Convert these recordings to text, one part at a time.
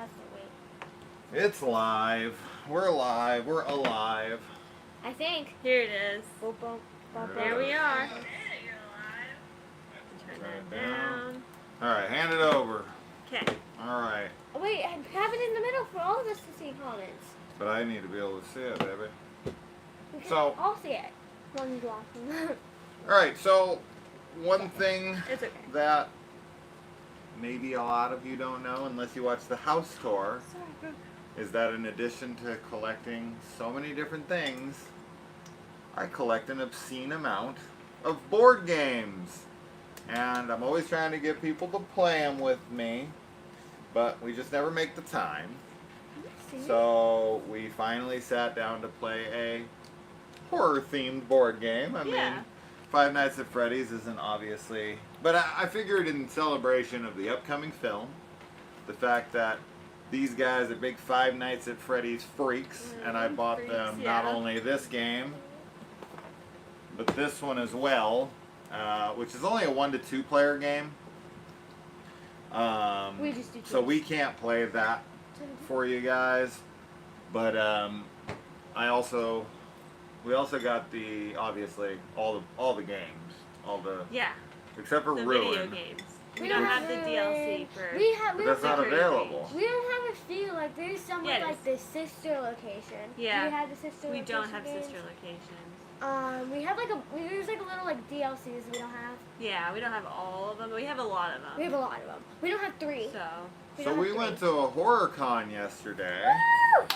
has to wait. It's live. We're live. We're alive. I think. Here it is. Boom, boom, boom, There we are. Turn Turn it that down. Alright, hand it over. Okay. Alright. Oh, wait, have it in the middle for all of us to see comments. But I need to be able to see it, baby. We can So- all see it. One block. Alright, so one thing It's okay. that maybe a lot of you don't know unless you watch the house tour Sorry. is that in addition to collecting so many different things, I collect an obscene amount of board games. And I'm always trying to get people to play them with me, but we just never make the time. So we finally sat down to play a horror-themed board game. I mean, Five Nights at Freddy's isn't obviously, but I figured in celebration of the upcoming film, the fact that these guys are big Five Nights at Freddy's freaks, and I bought them not only this game, but this one as well, which is only a 1 to 2 player game. We just do So twos. we can't play that for you guys, but we also got the obviously all the games, except for The Ruin. video games. We don't have the DLC for. But that's not available. We don't have a few. Like there's some Yeah, with like the sister location. Yeah. Do we have the sister We location don't have games? sister locations. We have there's like a little like DLCs we don't have. Yeah, we don't have all of them, but we have a lot of them. We have a lot of them. We don't have 3. So. So we went to a horror con yesterday, Woo!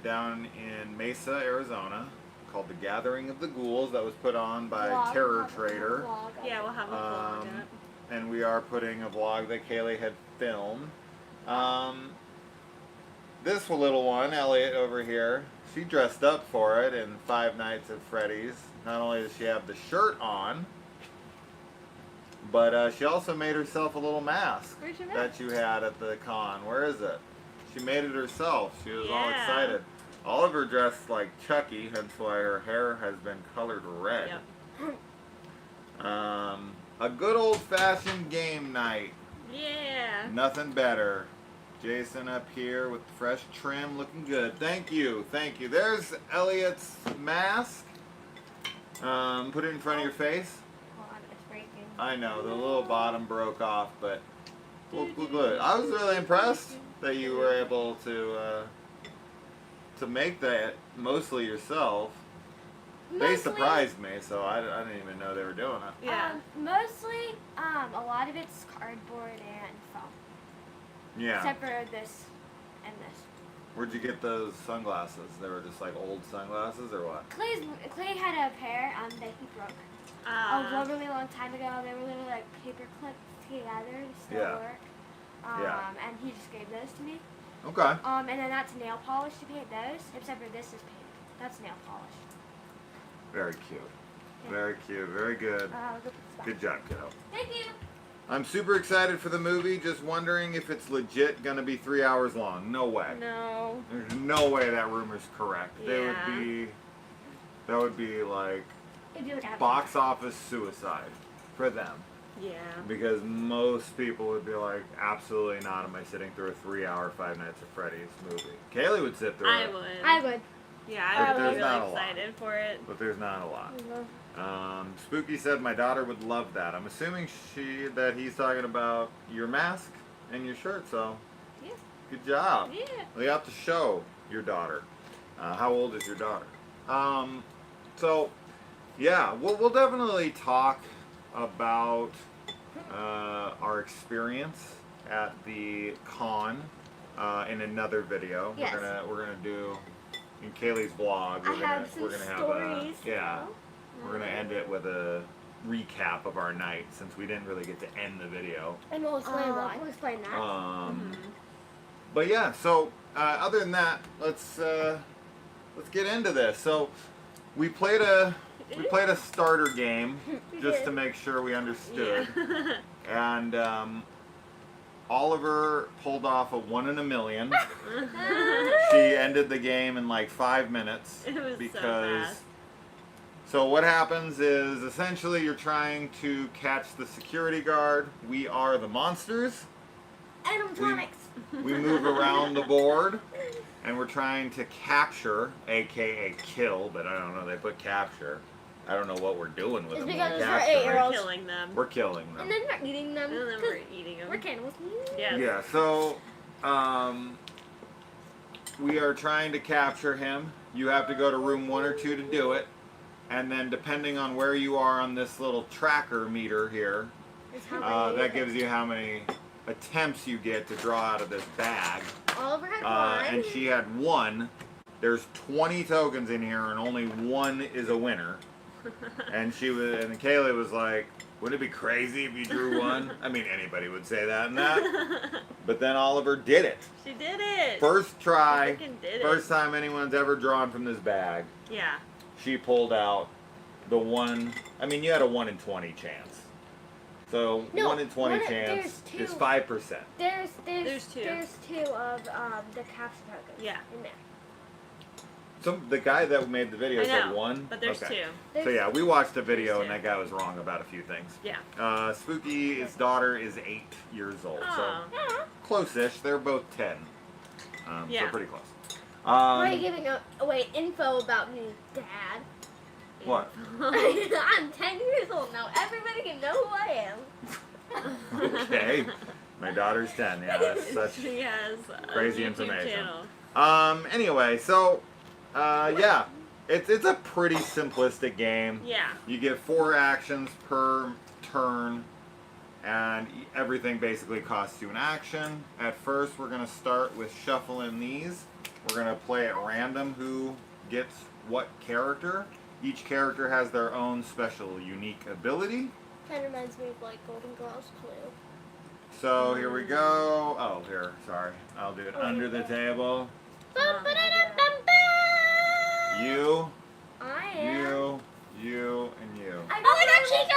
down in Mesa, Arizona, called the Gathering of the Ghouls. That was put on by Vlog, Terror have a Trader. vlog of Yeah, it. we'll have a vlog on it. And we are putting a vlog that Kaylee had filmed. This little one, Elliot over here, she dressed up for it in Five Nights at Freddy's. Not only does she have the shirt on, but she also made herself a little mask Where's your that mask? you had at the con. Where is it? She made it herself. She was all Yeah. excited. Oliver dressed like Chucky, hence why her hair has been colored red. Yep. A good old-fashioned game night. Yeah. Nothing better. Jason up here with the fresh trim, looking good. Thank you, thank you. There's Elliot's mask. Put it in front of your face. Hold on, it's breaking. I know, the little bottom broke off, but good. I was really impressed that you were able to make that mostly yourself. They surprised me, so I didn't even know they were doing it. Yeah. Mostly, a lot of it's cardboard and foam. Yeah. Except for this and this. Where'd you get those sunglasses? They were just like old sunglasses or what? Clay had a pair that he broke a really long time ago. They were literally like paper clipped together to still work. And he just gave those to me. Okay. And then that's nail polish to paint those. Except for this is paint. That's nail polish. Very cute. Very cute. Very good. Good job, kiddo. Thank you. I'm super excited for the movie. Just wondering if it's legit gonna be 3 hours long. No way. No. There's no way that rumor's correct. Yeah. That would be like It'd be like box office suicide for them. Yeah. Because most people would be like, absolutely not am I sitting through a 3-hour Five Nights at Freddy's movie. Kaylee would sit through I it. would. I would. Yeah, But I would there's be not really a lot. excited for it. But there's not a lot. Spooky said my daughter would love that. I'm assuming that he's talking about your mask and your shirt, so Yeah. good job. Yeah. Well, you have to show your daughter. How old is your daughter? So, yeah, we'll definitely talk about our experience at the con in another video. Yes. We're gonna do in Kaylee's vlog. I have some we're gonna have stories. we're gonna end it with a recap of our night since we didn't really get to end the video. And we'll explain why. We'll explain that. But yeah, so other than that, let's get into this. So we played a starter game just to make sure we understood, and Oliver pulled off a 1 in a million. She ended the game in like 5 minutes It was because. so fast. So what happens is essentially you're trying to catch the security guard. We are the monsters. Animatronics. we move around the board, and we're trying to capture, aka kill, but I don't know, they put capture. I don't know what we're doing with It's them. because When we it's for capture them. 8-year-olds. We're killing them. We're killing them. And then we're eating them. And then 'cause we're eating them. we're cannibals. Yes. Yeah, so we are trying to capture him. You have to go to room 1 or 2 to do it. And then depending on where you are on this little tracker meter here, It's how many that gives you how many attempts you get to draw out of this bag. Oliver had And one. she had 1. There's 20 tokens in here and only 1 is a winner. And Kaylee was like, wouldn't it be crazy if you drew 1? I mean, anybody would say that and that. But then Oliver did it. She did it. First try, She freaking did it. first time anyone's ever drawn from this bag. Yeah. She pulled out the 1. I mean, you had a 1 in 20 chance. So No, 1 in 20 there's chance two. is 5%. There's two. There's 2 of the capture tokens. Yeah. In there. So the guy that made the video I said know, 1. But there's okay. 2. So yeah, we watched the video There's and two. that guy was wrong about a few things. Yeah. Spooky's daughter is 8 years old, Oh. so close-ish. They're both 10. Yeah. So pretty close. Why are you giving away info about me, Dad? What? I'm 10 years old now. Everybody can know who I am. Okay. My daughter's 10. Yeah, that's such She has a crazy YouTube information. channel. Anyway, so yeah, it's a pretty simplistic game. Yeah. You get 4 actions per turn, and everything basically costs you an action. At first, we're gonna start with shuffling these. We're gonna play at random who gets what character. Each character has their own special, unique ability. Kind of reminds me of like Golden Girls Clue. So here we go. Oh, here, sorry. I'll do it under the table. You, I am. you, and you. I got Chica!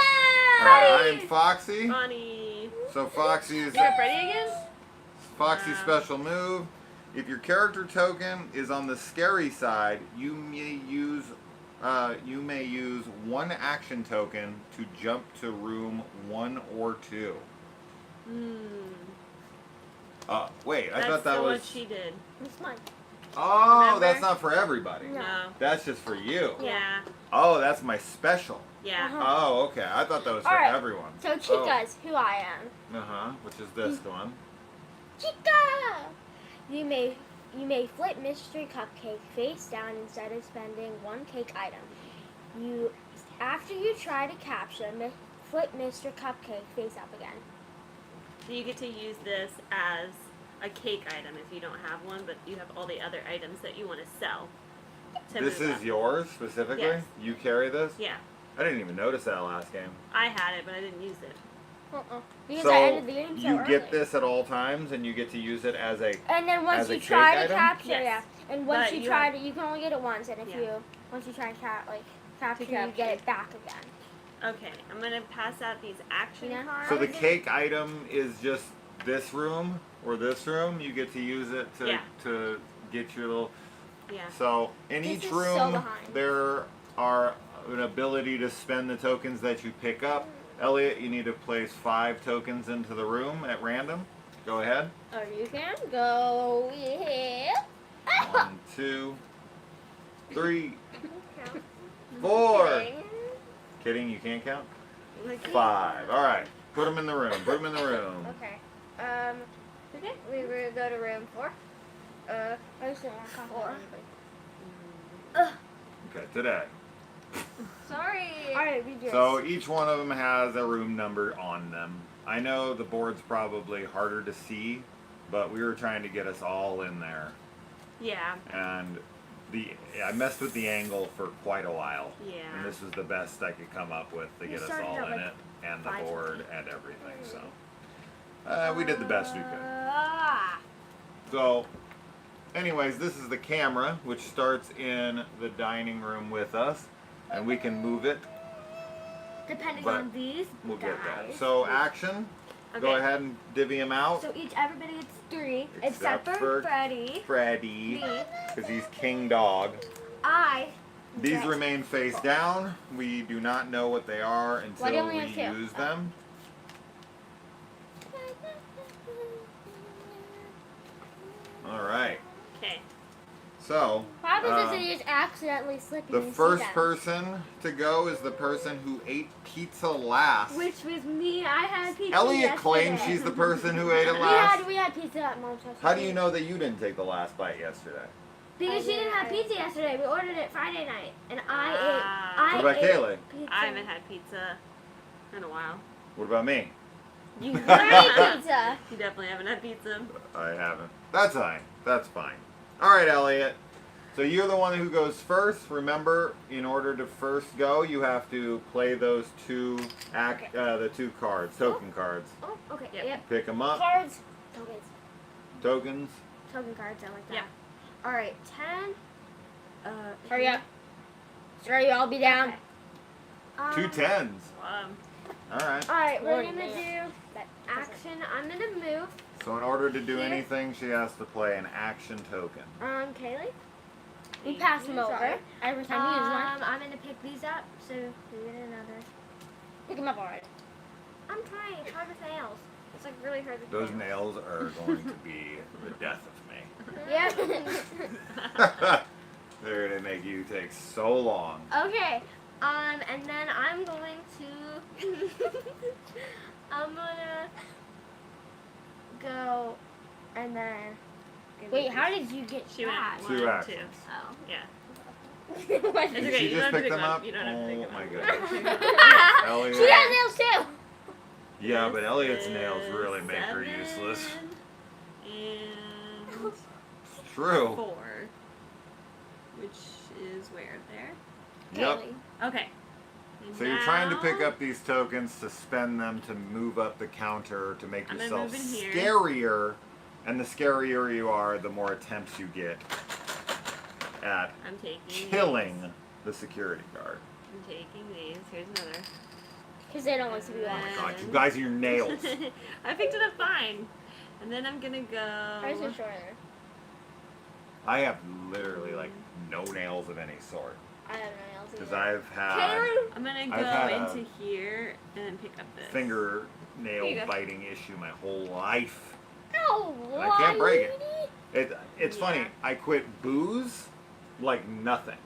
Alright, I'm Foxy. Funny. So Foxy's Is that Freddy again? Foxy's Wow. special move. If your character token is on the scary side, you may use 1 action token to jump to room 1 or 2. Wait, I thought that That's was. what she did. It's mine. Oh, Remember? that's not for everybody. No. No. That's just for you. Yeah. Oh, that's my special. Yeah. Oh, okay. I thought that was for Alright. everyone. So Chica's who I am. Which is this one. Chica! You may flip Mystery Cupcake face down instead of spending 1 cake item. After you try to capture, flip Mr. Cupcake face up again. So you get to use this as a cake item if you don't have one, but you have all the other items that you want to sell. This is yours specifically? Yes. You carry this? Yeah. I didn't even notice that last game. I had it, but I didn't use it. Because So I ended the game so you get early. this at all times, and you get to use it as a. And then once as a you cake try to item? capture, Yes. yeah. And once But you you try have- to, you can only get it once. And if Yeah. once you try to capture, you capture. get it back again. Okay, I'm gonna pass out these action Yeah. cards. So the cake item is just this room or this room. You get to use it to Yeah. to get your little. Yeah. So in This each is so room behind. there are an ability to spend the tokens that you pick up. Elliot, you need to place 5 tokens into the room at random. Go ahead. Or you can go here. 1, 2, 3, 4. Kidding, you can't count? Like, 5. All right. Put them in the room. Put them in the room. Okay. Okay. We will go to room 4. I just don't want to talk about anybody. Okay, today. Sorry. Alright, we do. So each one of them has a room number on them. I know the board's probably harder to see, but we were trying to get us all in there. Yeah. And I messed with the angle for quite a while. Yeah. And this was the best I could come up with to We get us started all out in like it, and the 5 board and everything. So we did the best we could. Ah. So, anyways, this is the camera, which starts in the dining room with us, and we can move it. Depending But on these We'll guys. get that. So, action. Go Okay. ahead and divvy them out. So everybody gets 3, Except except for for Freddy. Freddy, Me. because he's king dog. I. These get- remain face down. We do not know what they are Why do until you only we have 2? use them. All right. Okay. So, What happens if they just accidentally slip and the you see first them? person to go is the person who ate pizza last. Which was me. I had pizza Elliot yesterday. claims she's the person who ate it last. We had pizza at mom's house. How do you know that you didn't take the last bite yesterday? Because she didn't have pizza yesterday. We ordered it Friday night, and I Ah. What about ate Kaylee? pizza. I haven't had pizza in a while. What about me? You ate pizza. You definitely haven't had pizza. I haven't. That's fine. That's fine. All right, Elliot. So you're the one who goes first. Remember, in order to first go, you have to play those the two cards, token cards. Oh, okay. Yep. Yep. Pick them up. Cards. Tokens. Tokens. Token cards. I like that. Yeah. All right. 10. Hurry up. Sorry, I'll be down. Two tens. All right. All right. We're Or gonna do that action. I'm gonna move. So in order to do Here. anything, she has to play an action token. Kaylee. You pass them over. Sorry. Every time you use one. I'm gonna pick these up. So you get another. Pick them up already. I'm trying. It's hard with nails. It's like really hard with Those nails are going to be the death of me. Yep. They're gonna make you take so long. Okay. And then I'm going to. I'm gonna go, and then. Wait, how did you get She went that? 2 1, actions. 2. Oh. Yeah. Did It's okay, she you just don't have to pick pick them them up? up. You don't have to pick Oh them my up. goodness. Elliot. She has nails too. Yeah, but Elliot's This nails is really make her 7 useless. And It's true. 4, which is where there. Yep. Okay. And So you're trying to pick now- up these tokens to spend them to move up the counter to make I'm gonna yourself move in here. scarier. And the scarier you are, the more attempts you get at I'm taking killing these. the security guard. I'm taking these. Here's another. Because they don't like to be Oh watched. my god, you guys and your nails. I picked it up fine. And then I'm gonna go. How's your shorter? I have literally like no nails of any sort. I have no nails Because either. I've had Kaylee? I'm gonna I've had go a into here and then pick up this. fingernail Here you go. biting issue my whole life. No, And I can't break it. lady. It's Yeah. funny, I quit booze like nothing.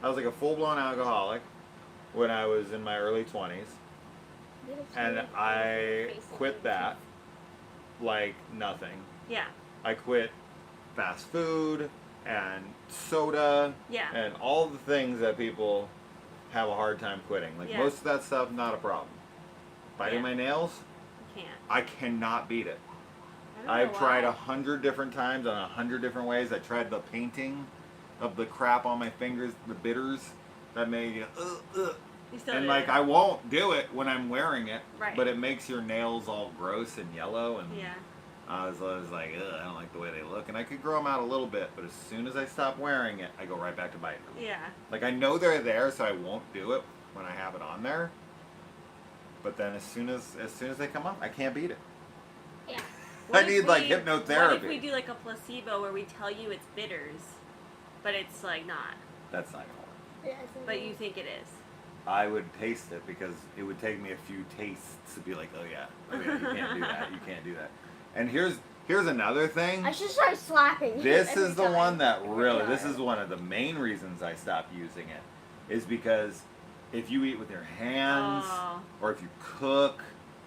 I was like a full-blown alcoholic when I was in my early 20s. And I quit that like nothing. Yeah. I quit fast food and soda Yeah. and all the things that people have a hard time quitting. Like Yeah. most of that stuff, not a problem. Biting Yeah. my nails, Can't. I cannot beat it. I don't know I've tried why. 100 different times on 100 different ways. I tried the painting of the crap on my fingers, the bitters that made you You still and did like it. I won't do it when I'm wearing it, Right. but it makes your nails all gross and yellow, and Yeah. I was like, ugh, I don't like the way they look, and I could grow them out a little bit, but as soon as I stop wearing it, I go right back to biting them. Yeah. Like I know they're there, so I won't do it when I have it on there. But then as soon as they come up, I can't beat it. Yeah. What I if need like we- hypnotherapy. What if we do like a placebo where we tell you it's bitters, but it's like not, That's not gonna work. but you think it is? I would taste it because it would take me a few tastes to be like, oh yeah, you can't do that, you can't do that. And here's another thing. I should start slapping you This every is the time. one that really, Yeah. this is one of the main reasons I stopped using it, is because if you eat with your hands, Oh, or if you cook,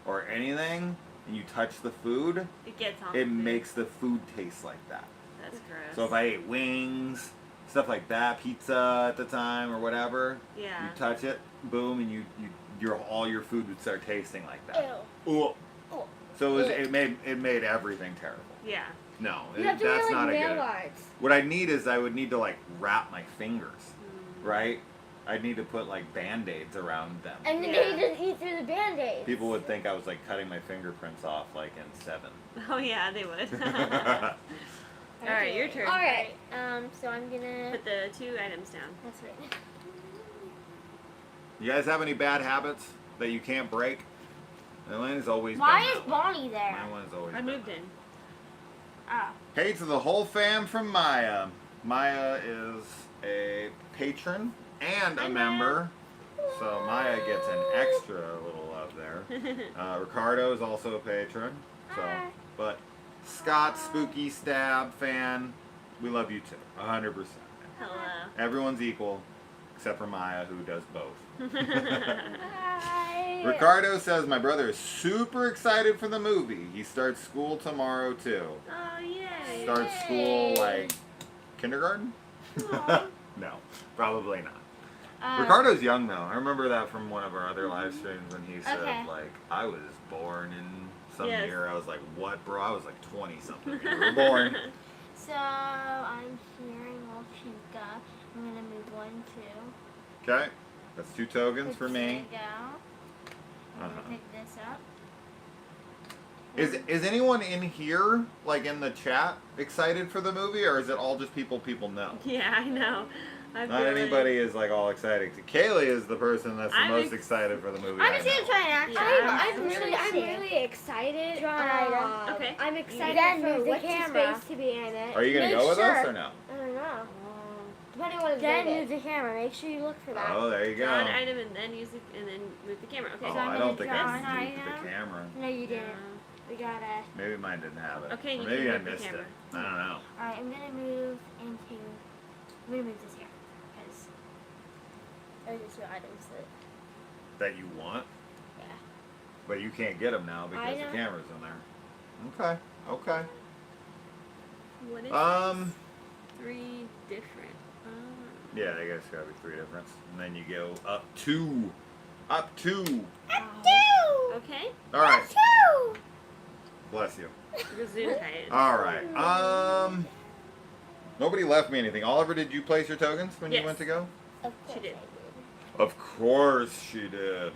or anything, and you touch the food, it gets on. it the food. makes the food taste like that. That's gross. So if I ate wings, stuff like that, pizza at the time or whatever, Yeah. you touch it, boom, and all your food would start tasting like that. Ew. Ooh. Oh. So Ew. it made everything terrible. Yeah. No, You have to that's wear not like a nail good. guards. What I need is I would need to like wrap my fingers, Mm. right? I'd need to put like band-aids around them. And then Yeah. they just eat through the band-aids. People would think I was like cutting my fingerprints off like in 7. Oh yeah, they would. You All right, your turn. All right. So I'm gonna. Put the 2 items down. That's right. guys have any bad habits that you can't break? Mine's always Why been is that one. Bonnie there? My one's always I been moved that in. Ah. Hey to the whole fam from Maya. Maya is a patron and a Hi, member. So Maya gets an extra little love there. Ricardo is also a patron. So, but Scott, Spooky Stab fan, we love you too, 100%. Hello. Everyone's equal, except for Maya, who does both. Hi. Ricardo says my brother is super excited for the movie. He starts school tomorrow too. Oh, yay. Starts school like kindergarten? No, probably not. Ricardo's young though. I remember that from one of our other live streams when he said like, I was born in some year. I was like, what, bro? I was like 20 something when you were born. So I'm here in Little Chica. I'm gonna move 1, 2. Okay, that's 2 tokens for me. There you go. I'm gonna pick this up. Is anyone in here, like in the chat, excited for the movie, or is it all just people know? Yeah, I know. Not anybody is like all excited. Kaylee is the person that's the most excited for the movie. I'm just gonna try and act. Yeah. I'm really excited. Okay. I'm excited for what's his face to be in it. Are you gonna go with us or no? I don't know. Depending on what then move the camera. Make sure you look for that. Oh, there you go. Draw an item and then use it, and then move the camera. Okay. Oh, So I don't think I draw an moved item. the camera. No, you didn't. We gotta. Maybe mine didn't have it. Okay, or you maybe can I move the missed it. camera. I don't know. Alright, I'm gonna move into. I'm gonna move this here. Because those are 2 items That you want? Yeah. But you can't get them now because the camera's in there. Okay. What is Um. 3 different? Yeah, I guess gotta be 3 difference. And then you go up 2. Up 2. Okay. Alright. Bless you. Gesundheit. Alright. Nobody left me anything. Oliver, did you place your tokens when you Yes. went to go? Of course She did. Of course she did.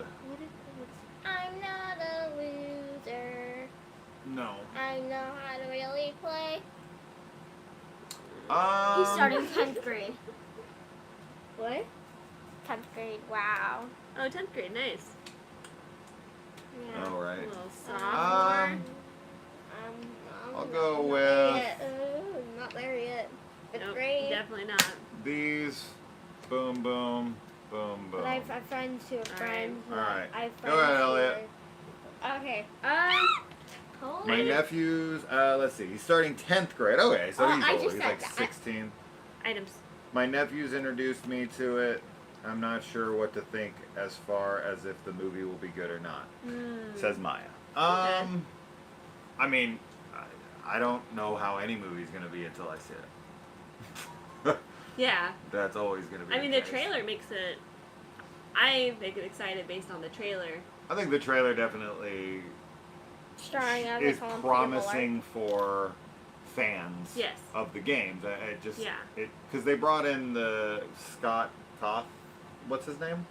I'm not a loser. No. I know how to really play. He's starting 10th grade. What? 10th grade. Wow. Oh, 10th grade. Nice. Yeah. All A right. little sophomore. I'll go not with there yet. Not there yet. 5th Nope, grade. definitely not. these. Boom, boom, boom, boom. But I have friends who are friends. All right. I have Go friends ahead, who Elliot. are- Okay. My nephew's, let's see, he's starting 10th grade. Okay, so he's I old. just He's said like that. 16. Items. My nephew's introduced me to it. I'm not sure what to think as far as if the movie will be good or not. Says Maya. I mean, I don't know how any movie's going to be until I see it. Yeah. That's always going to be I mean, the case. trailer makes it. I make it excited based on the trailer. I think the trailer definitely Starring as is a home promising for fans Yes. of the games. It just Yeah. because they brought in the Scott Koth, what's his name?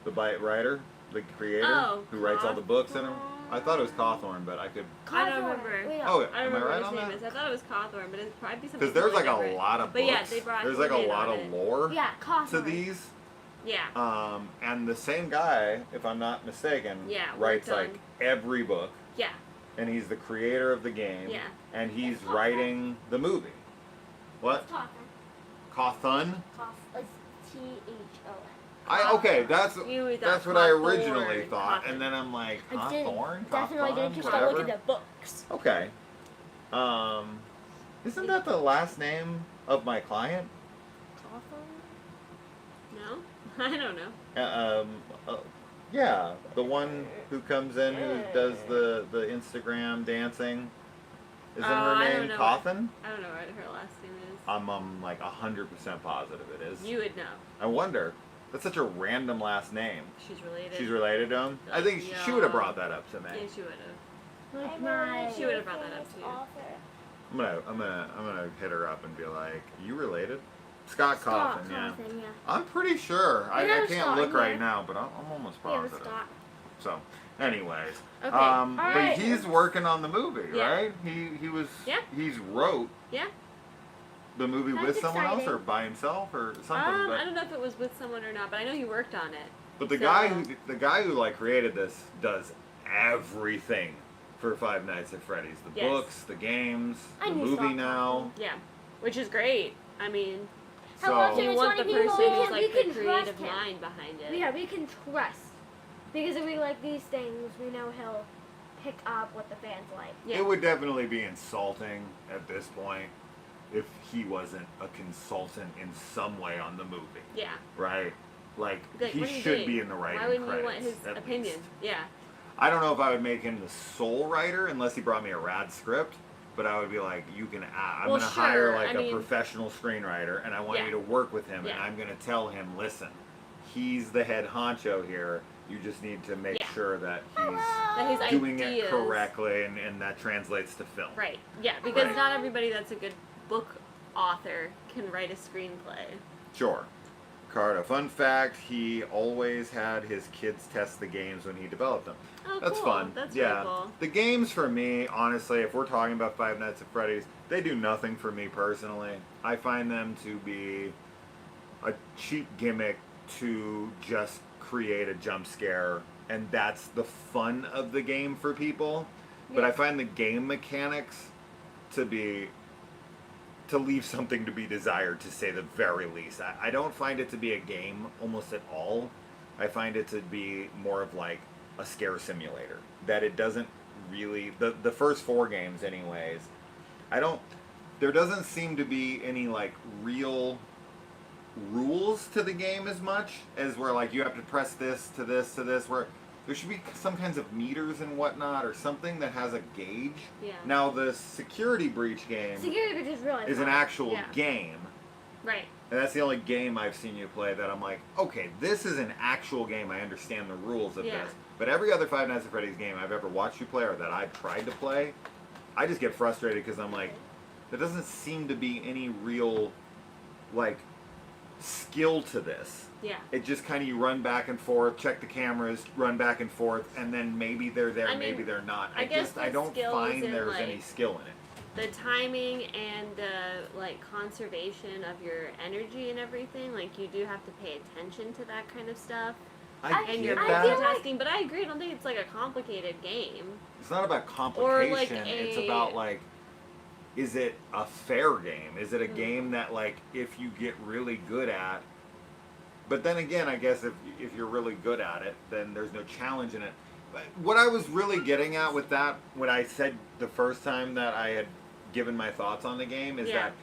The writer, the creator, who writes all the books in them. I thought it was Cawthorn, but I could. I don't remember. Oh, I am don't I remember right what on his name that? is. I thought it was Cawthorn, but it'd probably be something. Because there's like totally a different. lot of books. But yeah, they brought there's like a him in lot on of it. lore Yeah, to these. Yeah. And the same guy, if I'm not mistaken, Yeah, writes worked on- like every book. Yeah. And he's the creator of the game. Yeah. And he's writing the movie. What? Cawthon? T-H-O-N. Okay, that's You thought what I Cawthorn, originally thought, Cawthon. and then I'm like, I didn't. Cawthorn, Definitely didn't. Just don't look at the books. Okay. Isn't that the last name of my client? No? I don't know. Yeah, the one who comes in who does the Instagram dancing. Isn't Oh, I her don't name know. Cawthon? I don't know what her last name is. I'm like 100% positive it is. You would know. I wonder. That's such a random last name. She's related. She's related to him. I think she would have brought that up to me. Yeah, she would have. She would have brought that up to you. I'm gonna hit her up and be like, "You related?" Scott Cawthon, yeah. I'm pretty sure. I have can't Scott look in right there. now, but I'm almost We have a positive. Scott. So, anyways, Okay. but Alright. he's working on the movie, Yeah. right? He was. Yeah. He's wrote Yeah. the movie That's with someone else exciting. or by himself or something. I but don't know if it was with someone or not, but I know he worked on it. but the so- guy who like created this does everything for Five Nights at Freddy's. The Yes. books, the games, I the knew movie Scott now. Yeah. Which is great. I mean, So Hello, you want the 20 person people, who's like the we can creative trust him. mind behind it. Yeah, we can trust. Because if we like these things, we know he'll pick up what the fans like. Yeah. It would definitely be insulting at this point if he wasn't a consultant in some way on the movie, Yeah. right? Like, Like, he what are you should doing? be in the writing Why wouldn't credits, you want his at opinion? least. Yeah. I don't know if I would make him the sole writer unless he brought me a rad script, but I would be like, you can. I'm Well, going to hire sure, like I a mean- professional screenwriter, and I want Yeah. you to work with him, and Yeah. I'm going to tell him, listen, he's the head honcho here. You just need to make Yeah. sure that That his he's doing ideas. it correctly, and that translates to film. Right. Yeah, because Right. not everybody that's a good book author can write a screenplay. Sure. Carter, fun fact, he always had his kids test the games when he developed them. Oh, That's cool. fun. That's yeah. really cool. The games for me, honestly, if we're talking about Five Nights at Freddy's, they do nothing for me personally. I find them to be a cheap gimmick to just create a jump scare, and that's the fun of the game for people. But I find the game mechanics to leave something to be desired, to say the very least. I don't find it to be a game almost at all. I find it to be more of like a scare simulator. That it doesn't really, the first 4 games anyways, there doesn't seem to be any like real rules to the game as much as where like you have to press this to this to this, where there should be some kinds of meters and whatnot, or something that has a gauge. Yeah. Now the security breach game Security Breach is really is fun. an actual Yeah. game, Right. and that's the only game I've seen you play that I'm like, okay, this is an actual game. I understand the rules of Yeah. this. But every other Five Nights at Freddy's game I've ever watched you play or that I've tried to play, I just get frustrated because I'm like, there doesn't seem to be any real like skill to this. Yeah. It just kind of, you run back and forth, check the cameras, run back and forth, and then maybe they're there, I mean, maybe they're not. I guess I the don't skill find is in, there's like, any skill in it. The timing and the like conservation of your energy and everything, like you do have to pay attention to that kind of stuff. I And get your that. feel like- multitasking, but I agree. I don't think it's like a complicated game. It's not about Or, like, complication. It's about like, is it a fair game? Is it a game that like if you get really good at? But then again, I guess if you're really good at it, then there's no challenge in it. But what I was really getting at with that, when I said the first time that I had given my thoughts on the game, is Yeah. that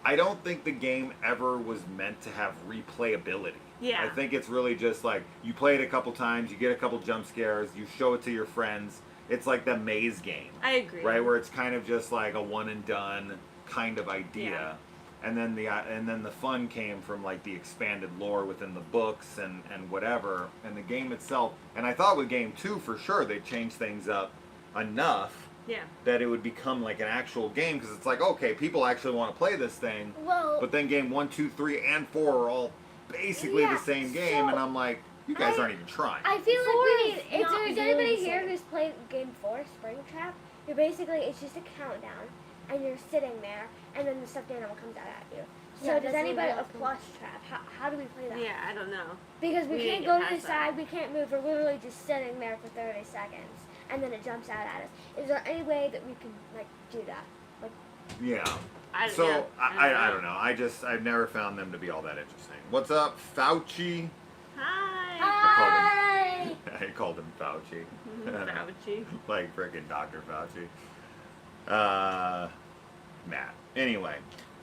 I don't think the game ever was meant to have replayability. Yeah. I think it's really just like, you play it a couple times, you get a couple jump scares, you show it to your friends. It's like the maze game, I agree. right? Where it's kind of just like a one and done kind of idea. Yeah. And then the fun came from like the expanded lore within the books and whatever, and the game itself. And I thought with game 2 for sure they changed things up enough Yeah. that it would become like an actual game, because it's like, okay, people actually want to play this thing. Well, But then game 1, 2, 3, and 4 are all basically Yeah, the same game, so and I'm like, you guys I- aren't even trying. I feel Four like we is need, if not there's really anybody the here same. who's played game 4, Springtrap, you're basically, it's just a countdown, and you're sitting there, and then the stuffed animal comes out at you. So Yeah, does that's anybody, really a plush trap, how do we play that? Yeah, I don't know. Because we We can't didn't go get to the past that. side, we can't move, we're literally just sitting there for 30 seconds, and then it jumps out at us. Is there any way that we can, like, do that? Like, Yeah. I I don't know. I've never found them to be all that interesting. What's up, Fauci? Hi. hi! I called him Fauci. Fauci. Like frickin' Dr. Fauci. Matt. Anyway,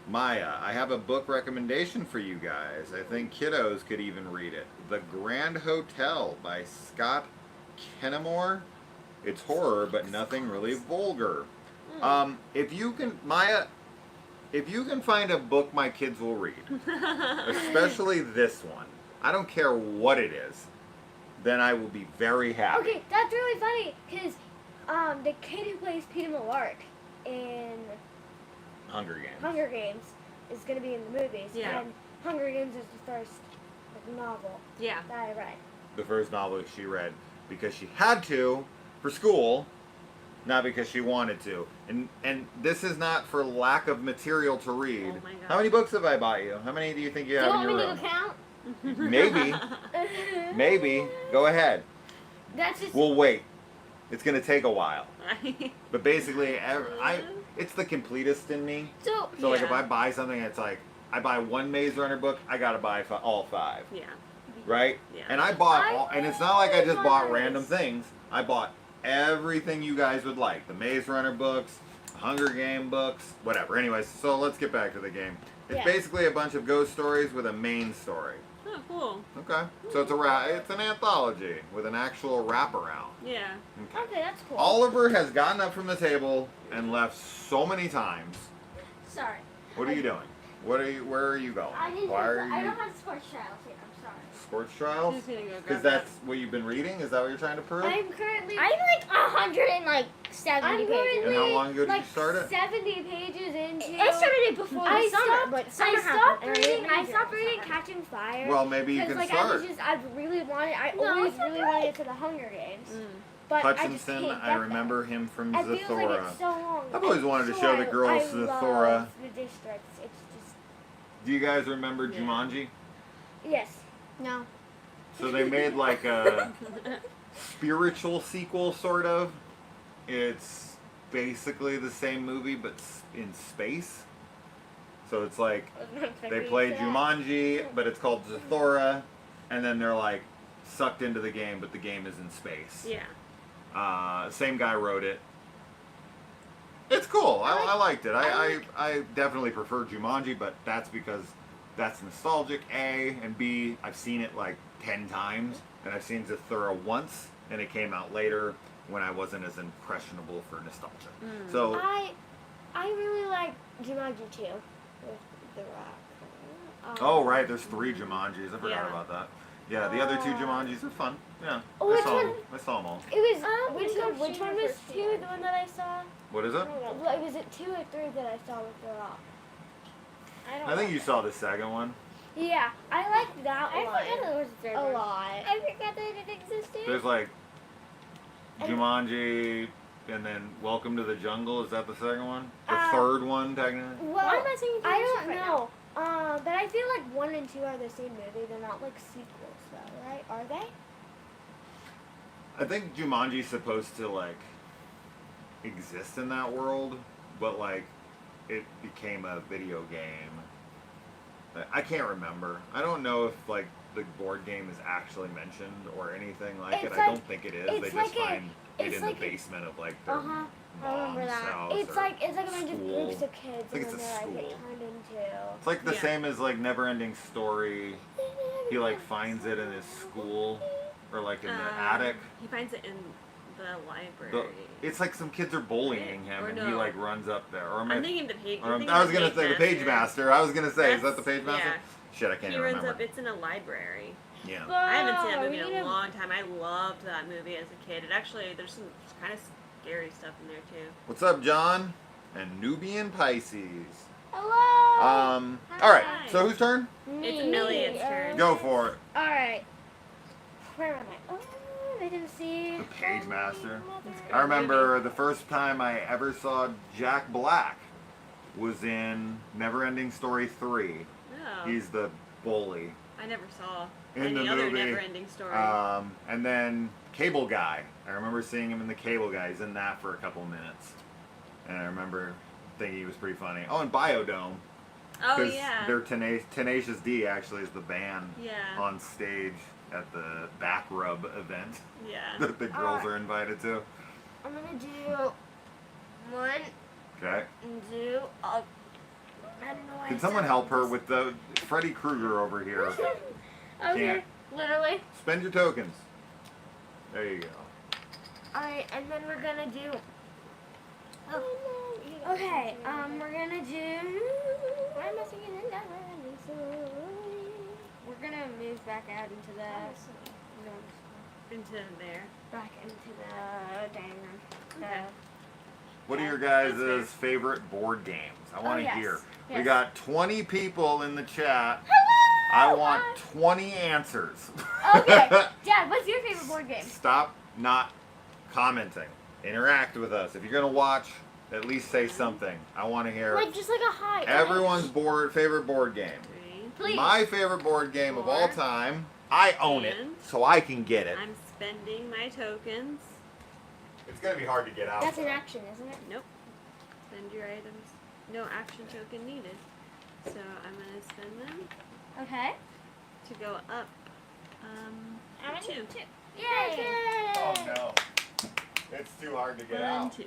Maya, I have a book recommendation for you guys. I think kiddos could even read it. The Grand Hotel by Scott Kennemore. It's horror, but nothing really vulgar. If you can, Maya, if you can find a book my kids will read, especially this one, I don't care what it is, then I will be very happy. Okay, that's really funny, because the kid who plays Peter Malark in Hunger Games. Hunger Games is going to be in the movies, Yeah. and Hunger Games is the first novel Yeah. that I read. The first novel she read because she had to for school, not because she wanted to. And this is not for lack of material to read. Oh my God. How many books have I bought you? How many do you think you Do have you in want your me room? to count? Maybe. Maybe. Go ahead. That's just... We'll wait. It's gonna take a while. But basically, it's the completist in me. So, So like if Yeah. I buy something, it's like I buy one Maze Runner book, I gotta buy all 5. Yeah. right? Yeah. And I bought all, and it's not like I just bought Nice. random things. I bought everything you guys would like. The Maze Runner books, Hunger Game books, whatever. Anyways, so let's get back to the game. It's Yeah. basically a bunch of ghost stories with a main story. Oh, cool. Okay. So it's it's an anthology with an actual wraparound. Yeah. Okay. Okay, that's cool. Oliver has gotten up from the table and left so many times. Sorry. What are you doing? Where are you going? I didn't. Why are I you don't have sports trials here. I'm sorry. sports trials? She's gonna go grab Because that's what you've been reading? Is that what you're trying to prove? I'm like 170 And pages. how long ago did you start it? 70 pages into. I started it before the summer, but summer happened, I stopped reading Catching Fire. Well, maybe you Because can I start. always really wanted to the Hunger Games. But Hutchinson, I just can't I get remember him from them. It feels like Zathura. it's so long. I've always wanted to So show the girls I Zathura. love the districts. It's just Do you guys remember Yeah. Jumanji? yes. No. So they made like a spiritual sequel, sort of. It's basically the same movie, but in space. So it's like they play Jumanji, but it's called Zathura, and then they're like sucked into the game, but the game is in space. Yeah. Same guy wrote it. It's cool. I liked it. I definitely prefer Jumanji, but that's because that's nostalgic, A, and B, I've seen it like 10 times, and I've seen Zathura once, and it came out later when I wasn't as impressionable for nostalgia. So, I really like Jumanji too. With the rock. oh right, there's 3 Jumanjis. I forgot Yeah. about that. Yeah, the other 2 Jumanjis are fun. Yeah, Oh, I which saw one? them. I saw them all. It was which one was two? The one that I saw. What is it? Well, was it 2 or 3 that I saw with the rock? I think you saw the second one. Yeah, I like that I one. forgot there was a third a one. lot. I forgot that it existed. There's like Jumanji, and then Welcome to the Jungle. Is that the second one? The third one, technically. Well, Why am I singing I Taylor don't Swift right know. But I feel like 1 and 2 are the same movie. They're not like sequels, though, right? Are they? I think Jumanji's supposed to like exist in that world, but like it became a video game. I can't remember. I don't know if like the board game is actually mentioned or anything like it. It's I like- don't think it is. They it's just like find it it's in like the a- basement of like their Uh-huh. I remember mom's that. house It's or like a bunch of school. groups of kids, I think and it's then a they're like school. get turned into. It's like the Yeah. same as like Never-Ending Story. He like finds it in his school or like in the attic. He finds it in the library. It's like some kids are bullying him, Or and he no. like runs up there. Or am I I'm thinking the page. Or I'm thinking I was the gonna say the Page Master. I was gonna say, is that the Page Master? Yeah. Shit, I can't He even runs remember. up. It's in a library. Yeah. I haven't seen that Oh, movie we in need a to- long time. I loved that movie as a kid. It actually, there's some kind of scary stuff in there too. What's up, John? And Nubian Pisces. Hello. All right. Hi. So whose turn? It's Elliott's turn. Go for it. All right. Where am I? Oh, I didn't see. The Page Master. It's a I great remember movie. the first time I ever saw Jack Black was in Never-Ending Story 3. Oh, He's the bully. I never saw In the any other movie, never-ending story. And then Cable Guy. I remember seeing him in the Cable Guy. He's in that for a couple minutes. And I remember thinking he was pretty funny. Oh, and Biodome. oh Because yeah. their Tenacious D actually is the band Yeah. on stage at the Back Rub event Yeah. that the girls are invited to. I'm gonna do 1 Okay. and do. I don't know why. Can I someone said help her this. with the Freddy Krueger over here? Okay. Can't. Literally. Spend your tokens. There you go. All right, and then we're gonna do. Okay. We're gonna do. Why am I singing in that? We're gonna move back out into the. Into there. Back into the dining room. Okay. What are your That's guys' favorite board games? I want to yes. hear. We Yes. got 20 people in the chat. Hello. I want 20 answers. Okay, Dad, what's your favorite board game? Stop not commenting. Interact with us. If you're gonna watch, at least say something. I want to hear Like just like a hi. everyone's favorite board game. 3. Please. My favorite board game of all 4. time. I own it, And? so I can get it. I'm spending my tokens. It's gonna be hard to get out. That's an though. action, isn't it? Nope. Spend your items. No action token needed. So I'm gonna spend them Okay. to go up Two. Yay! Oh no. It's too hard to get 1, out. 2.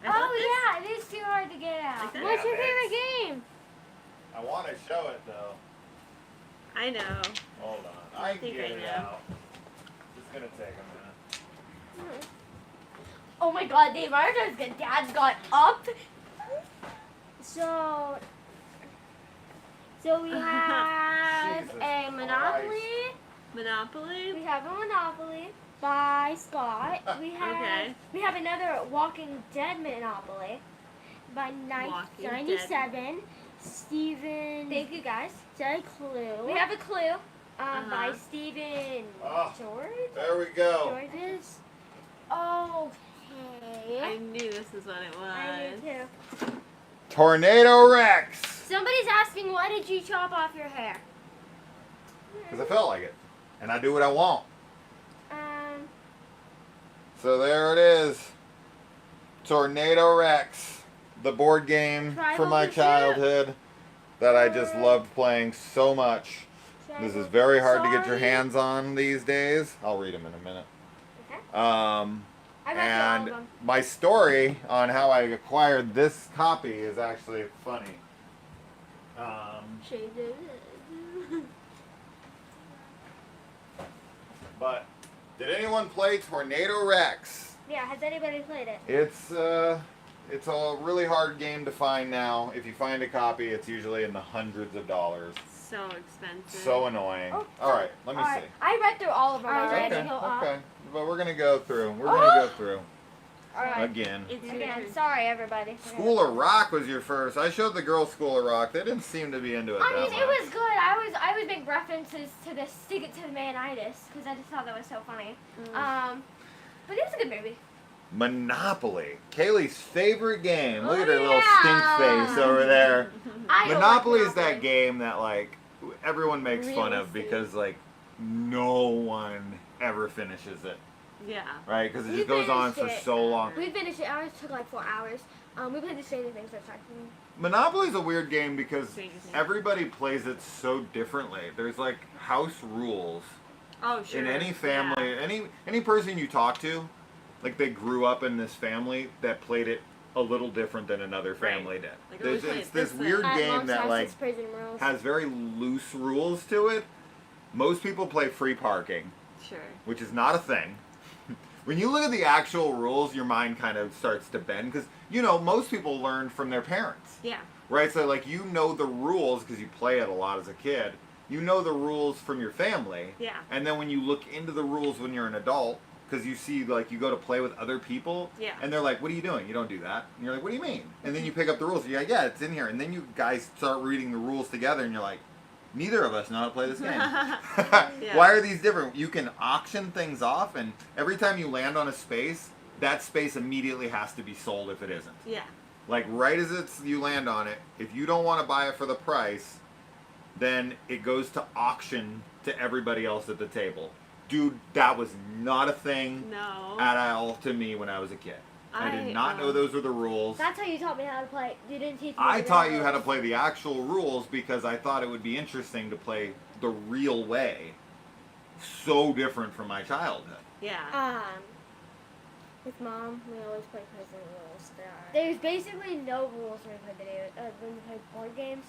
Oh yeah, it is too hard to get out. Like that? What's your Yeah, favorite game? I want to show it though. I know. Hold on. I can think get I it know. out. It's gonna take a minute. Oh my god, Dave, Dad's got up. So we have Jesus a Monopoly. Monopoly. We have a Monopoly by Scott. Okay. We have another Walking Dead Monopoly by Walking 97. Steven. Thank you guys. Said Clue. We have a clue. By Steven Oh. George. There we go. George's. Okay. I knew this is what it was. I do too. Tornado Rex. Somebody's asking, why did you chop off your hair? Because I felt like it. And I do what I want. Um, So there it is. Tornado Rex. The board game Tribal from my Pursuit. childhood that I just loved playing so much. This is very hard to get your hands on these days. I'll read them in a minute. Okay. Um, I read all of and them. my story on how I acquired this copy is actually funny. But did anyone play Tornado Rex? Yeah, has anybody played it? It's a really hard game to find now. If you find a copy, it's usually in the hundreds of dollars. So expensive. So annoying. Oh, All right, let me see. I read through all of them Alright, already. Okay. But we're gonna go through. We're gonna go through Alright. again. It's your Again, turn. sorry everybody. School of Rock was your first. I showed the girls School of Rock. They didn't seem to be into it I that mean, much. it was good. I was making references to the Stick It to the Man-itis because I just thought that was so funny. But it was a good movie. Monopoly. Kaylee's favorite game. Look Oh, at her little yeah. stink face over there. I don't Monopoly like is that Monopoly. game that like everyone makes fun of Really because like no one ever finishes it, Yeah. right? Because it We just goes on finished for it. so long. We finished it. Ours took like 4 hours. We played the Stranger Things first time. Monopoly is a weird game because Stranger Things. everybody plays it so differently. There's like house rules Oh, sure. in any Yeah. family, any person you talk to, like they grew up in this family that played it a little different than another family did. Like, oh, we played It's this this weird way. game that like prison rules. has very loose rules to it. Most people play free parking, Sure. which is not a thing. When you look at the actual rules, your mind kind of starts to bend because you know most people learn from their parents, Yeah. right? So like you know the rules because you play it a lot as a kid. You know the rules from your family, Yeah. and then when you look into the rules when you're an adult, because you see like you go to play with other people, Yeah. and they're like, "What are you doing? You don't do that." And you're like, "What do you mean?" And then you pick up the rules. And you're like, "Yeah, it's in here." And then you guys start reading the rules together, and you're like, "Neither of us know how to play this game. Yeah. Why are these different?" You can auction things off, and every time you land on a space, that space immediately has to be sold if it isn't. Yeah. Like right as you land on it, if you don't want to buy it for the price, then it goes to auction to everybody else at the table. Dude, that was not a thing No. at all to me when I was a kid. I did not know those were the rules. That's how you taught me how to play. You didn't teach me. I the taught you how to rules. play the actual rules because I thought it would be interesting to play the real way. So different from my childhood. Yeah. With Mom, we always play prison rules. There's basically no rules when we play board games.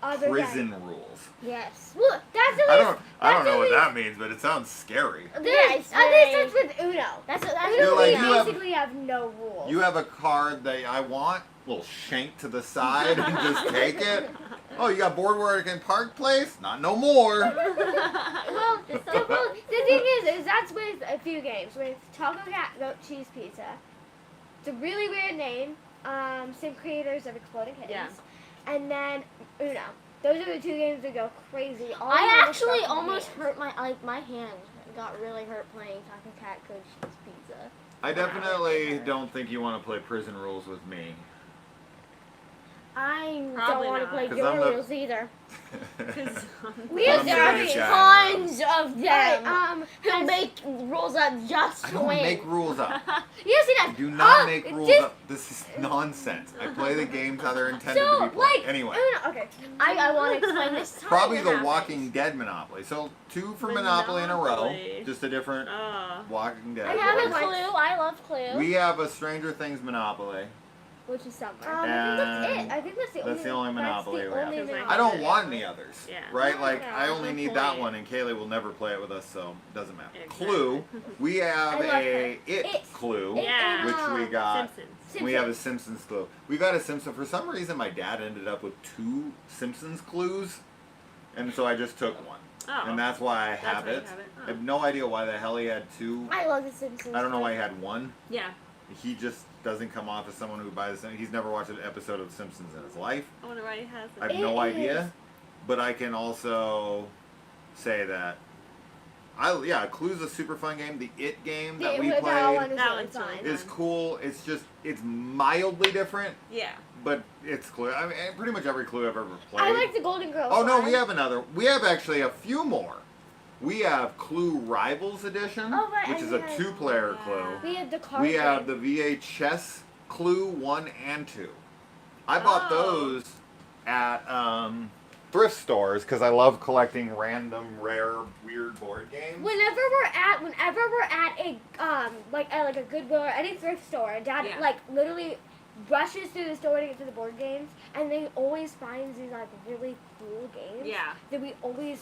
Other Prison rules. Yes. Look, that's at I least. don't know what that means, but it sounds scary. There's, it's at least very- that's with Uno. That's You're like, we you have- basically have no rules. You have a card that I want, little shank to the side and just take it. Oh, you got Boardwalk and Park Place? Not no more. Well, the thing is that's with a few games. With Taco Cat Goat Cheese Pizza. It's a really weird name. Same creators of Exploding Kittens. Yeah. And then Uno. Those are the 2 games that go crazy. All the I other actually stuff almost games. hurt my hand got really hurt playing Taco Cat Coach Cheese Pizza. I definitely don't think you want to play Prison Rules with me. I Probably don't want to not. play 'Cause your I'm the- rules either. We I'm have the there biggest guy. tons of them. Alright, He'll make rules up just I to don't win. make rules up. yes, he does. do not Oh, make it rules just- up. This is nonsense. I play the games how they're intended to So, be played. like, Anyway. okay, I want to explain this time. Probably it the happens. Walking Dead Monopoly. So 2 for Monopoly in a row. Monopoly. Just a different Oh. Walking Dead. I have a ones. Clue. I love Clue. We have a Stranger Things Monopoly. Which is somewhere. And I think that's it. I think that's the that's the only Monopoly That's we the have. only Because Monopoly. I don't want any others. Yeah. Right? Like, No, I only no need that point. one, and Kaylee will never play it with us, so it doesn't matter. Exactly. Clue. We have I love a It. Clue, Yeah. which we got. Simpsons. We have a Simpsons clue. We got a Simpson. For some reason, my dad ended up with 2 Simpsons clues, and so I just took one. Oh. And that's why I That's have why you it. have it. Oh. I have no idea why the hell he had 2. I love the Simpsons. I don't know why he had 1. Yeah. He just doesn't come off as someone who buys the He's never watched an episode of The Simpsons in his life. I wonder why he has I it. have no It idea. is. But I can also say that Clue's a super fun game. The It game that we That played one is That really one's fun. really is cool. It's mildly different, Yeah. but it's Clue. I mean, pretty much every Clue I've ever played. I like the Golden Girls. Oh no, one. we have another. We have actually a few more. We have Clue Rivals Edition, Oh, right, which and is we a have- 2-player Yeah. Clue. We have the card We have game. the VHS Clue 1 and 2. I bought Oh. those at thrift stores because I love collecting random, rare, weird board games. Whenever we're at a like a Goodwill or any thrift store, Dad Yeah. like literally rushes through the store to get to the board games, and they always finds these like really cool games. Yeah. That we always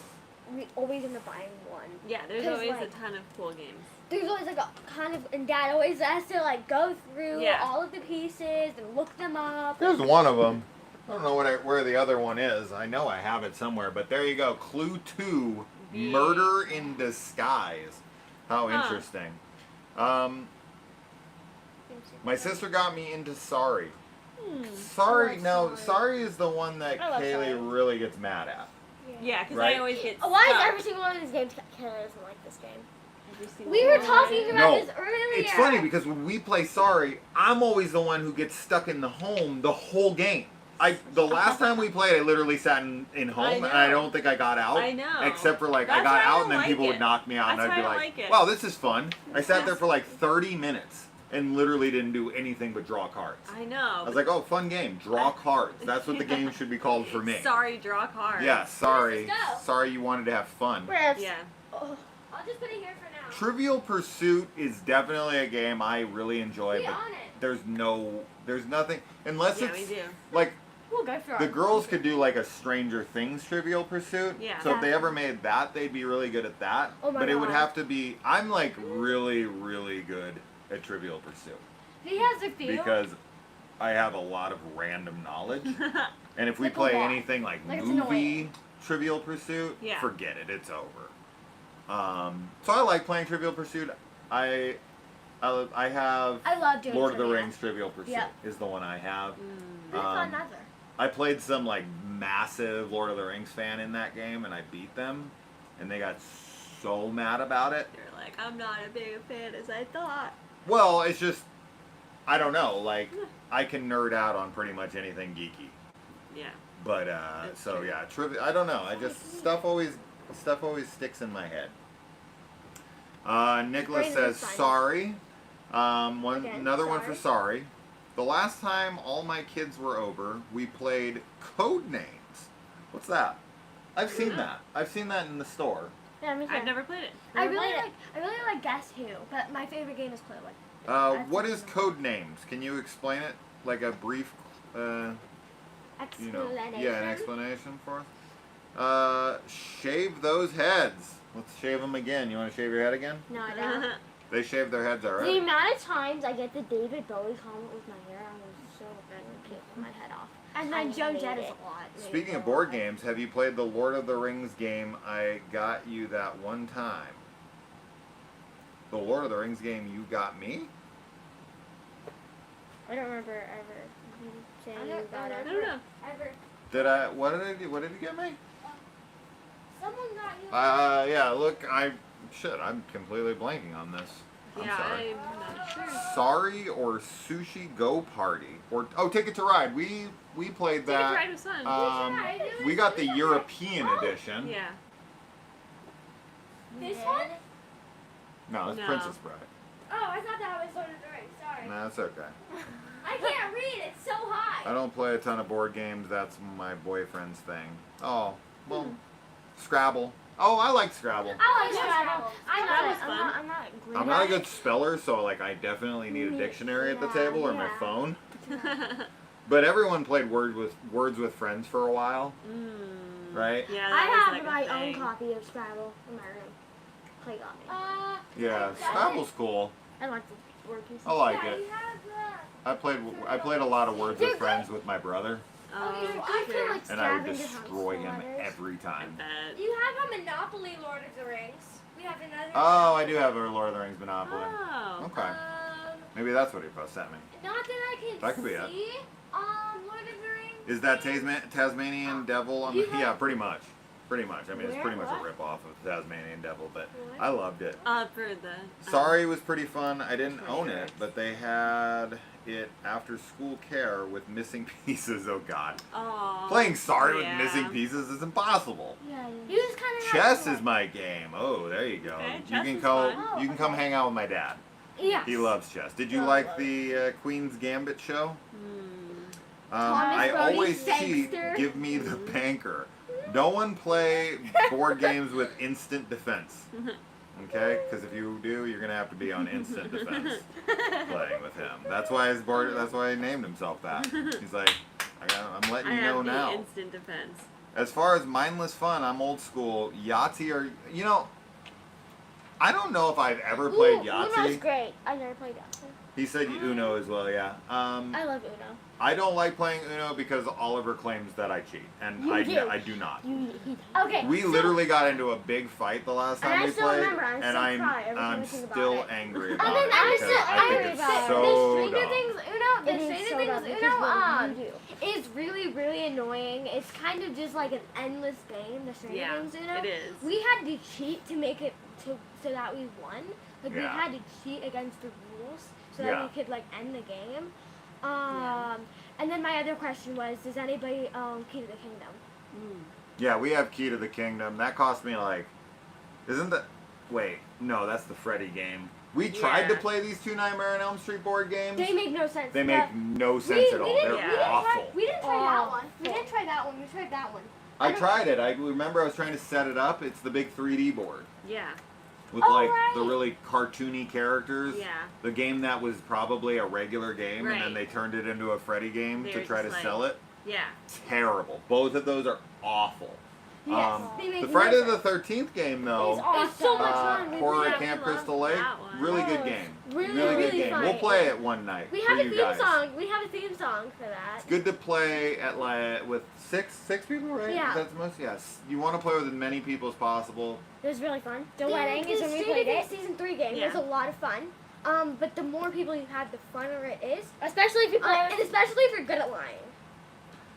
end up buying one. Yeah, there's 'Cause, always like- a ton of cool games. There's always like a kind of, and Dad always has to like go through Yeah. all of the pieces and look them up. There's one of them. I don't know where the other one is. I know I have it somewhere, but there you go. Clue 2, Murder in Disguise. How Huh. interesting. My sister got me into Sorry. Sorry, I like now, Sorry. Sorry is the one that I love Kaylee Sorry. really gets mad at. Yeah, because Right. I always get Why is stuck. every single one of these games Kayla doesn't like this game? Every single We were one. talking about No, this earlier. It's funny because when we play Sorry, I'm always the one who gets stuck in the home the whole game. The last time we played, I literally sat in home, and I know. don't think I got out. I know. Except for like I That's got why I out, don't and then like people would it. knock me out, and That's I'd be why I don't like, like it. "Wow, this is fun." I sat there Yes. for like 30 minutes and literally didn't do anything but draw cards. I know. I was like, "Oh, fun game, draw cards." That's what the game should be called for me. Sorry, draw cards. Yeah, sorry, Let's go. sorry you wanted to have fun. Riffs. Yeah. Oh, I'll just put it here for now. Trivial Pursuit is definitely a game I really enjoy, We but on it. there's nothing unless Yeah, it's we do. like We'll go for the girls could do like a Stranger Things Trivial Pursuit. Yeah. So if they ever made that, they'd be really good at that. Oh my but it would God. have to be. I'm like really, really good at Trivial Pursuit He has a few. because I have a lot of random knowledge. And if we Like a play lot. anything like Like it's movie annoying. Trivial Pursuit, Yeah. forget it. It's over. So I like playing Trivial Pursuit. I have I love doing Lord of the trivia. Rings Trivial Pursuit Yep. is the one I have. That's Um, another. I played some like massive Lord of the Rings fan in that game, and I beat them, and they got so mad about it. You're like, I'm not a big fan as I thought. Well, it's just I don't know. Like I can nerd out on pretty much anything geeky, Yeah. but That's so true. yeah, trivia. I don't know. I just stuff always sticks in my head. Nicholas Brain says is fine. sorry. Again, Another one for sorry. sorry. The last time all my kids were over, we played Code Names. What's that? I've seen that. I've seen that in the store. Yeah, me too. I've never played it. I Never really played like Guess Who, but my favorite game is Clue. What is Code Names? Can you explain it? Like a brief, Explanation. yeah, an explanation for us. Shave those heads. Let's shave them again. You want to shave your head again? No, I don't. They shaved their heads The already. amount of times I get the David Bowie comment with my hair, I'm so taking my head off. And I then Joe hate Jett is it. a lot. Speaking of board games, have you played the Lord of the Rings game I got you that one time? The Lord of the Rings game you got me? I don't remember ever saying I you don't- got I it. don't know. Ever. Did I? What did I do? What did you get me? Someone got you. Yeah. Look, I'm completely blanking on this. I'm Yeah, sorry. I'm not sure. Sorry or Sushi Go Party or Ticket to Ride. We played Ticket that. to Ride was fun. We got the European edition. Yeah. This one? No, it's No. Princess Bride. Oh, I thought that was Lord of the Rings. Sorry. No, That's okay. I can't read. It's so high. I don't play a ton of board games. That's my boyfriend's thing. Oh, well, Scrabble. Oh, I like Scrabble. I like Scrabble. That was fun. I'm not great I'm not a at good it. speller, so like I definitely need a dictionary at the table or my Yeah. phone. But everyone played Words with Friends for a while, right? Yeah, I that was have like a my thing. own copy of Scrabble in my room. Clay got me. Yeah, Scrabble's cool. I like the word pieces. I like Yeah, it. you have I played a lot of Words with Friends with my brother, Oh, I feel sure. like and I would Scavenger hunt destroy him letters. every I time. bet. You have a Monopoly Lord of the Rings. We have another. Oh, I do have a Lord of the Rings Monopoly. Oh. Okay, maybe that's what he sent me. Not that I can That could be it. see. Lord of the Rings. Is that Tasmanian Devil? I mean, You have- yeah, pretty much. Pretty much. I mean, it's Where? pretty much What? a rip-off of Tasmanian Devil, but What? I loved it. For the. Sorry was pretty fun. I didn't For own sure. it, but they had it after school care with missing pieces. Oh God. Oh. Playing Sorry yeah. with missing pieces is impossible. Yeah, You just kind of Chess is my game. Oh, there you go. Okay, you chess can is come. fun. You can come hang out with my dad. Yeah. He loves chess. Did you Oh, like love the Queen's Gambit show? Thomas I Brody always cheat. Sangster. Give me the banker. No one play board games with instant defense. Okay? Because if you do, you're gonna have to be on instant defense playing with him. That's why his board. That's why he named himself that. He's like, I'm letting I you know have the now. instant defense. As far as mindless fun, I'm old school. Yahtzee or I don't know if I've ever played Uno's Yahtzee. great. I never played Yahtzee. He said Uno as well. Yeah. I love Uno. I don't like playing Uno because Oliver claims that I cheat, and You I do. do not. Okay. We literally got into a big fight the last And time I we still played, remember, I and still cry every time I I'm think about still it. angry And about then it I'm because still I think angry it's about it. so the Stranger dumb. Things Uno. The It is Stranger so Things dumb because Uno. what you do. Is really really annoying. It's kind of just like an endless game. The Stranger Yeah, Things Uno. it is. We had to cheat to make it so that we won. Like we Yeah. had to cheat against the rules so that Yeah. we could like end the game. Yeah. And then my other question was, does anybody own Key to the Kingdom? Yeah, we have Key to the Kingdom. That cost me like, isn't that? Wait, no, that's the Freddy game. We tried to Yeah. play these two Nightmare on Elm Street board games. They make no sense. They make no sense at all. They're didn't awful. We didn't try that one. We Awful. didn't try that one. We tried that one. I tried it. I remember I was trying to set it up. It's the big 3D board Yeah. with Oh, like right. the really cartoony characters. Yeah. The game that was probably a regular game, and then Right. they turned it into a Freddy game They to were try to just sell it. Yeah. Terrible. Both of those are awful. Yes, they make The no Friday sense. the 13th game, It's though, awesome. It's so much fun. We Horror played at it. Camp We loved Crystal Lake, that one. really Oh, good it's game. really, good really game. fun. We'll play it one night. We for have a you theme guys. song. We have a theme song for that. It's good to play at with six people, right? Yeah. That's the most. Yes. You want to play with as many people as possible. It was really fun. The The wedding is when we played it. Season 3 game Yeah. was a lot of fun. But the more people you have, the funner it is. Especially if you play And especially if you're good at lying.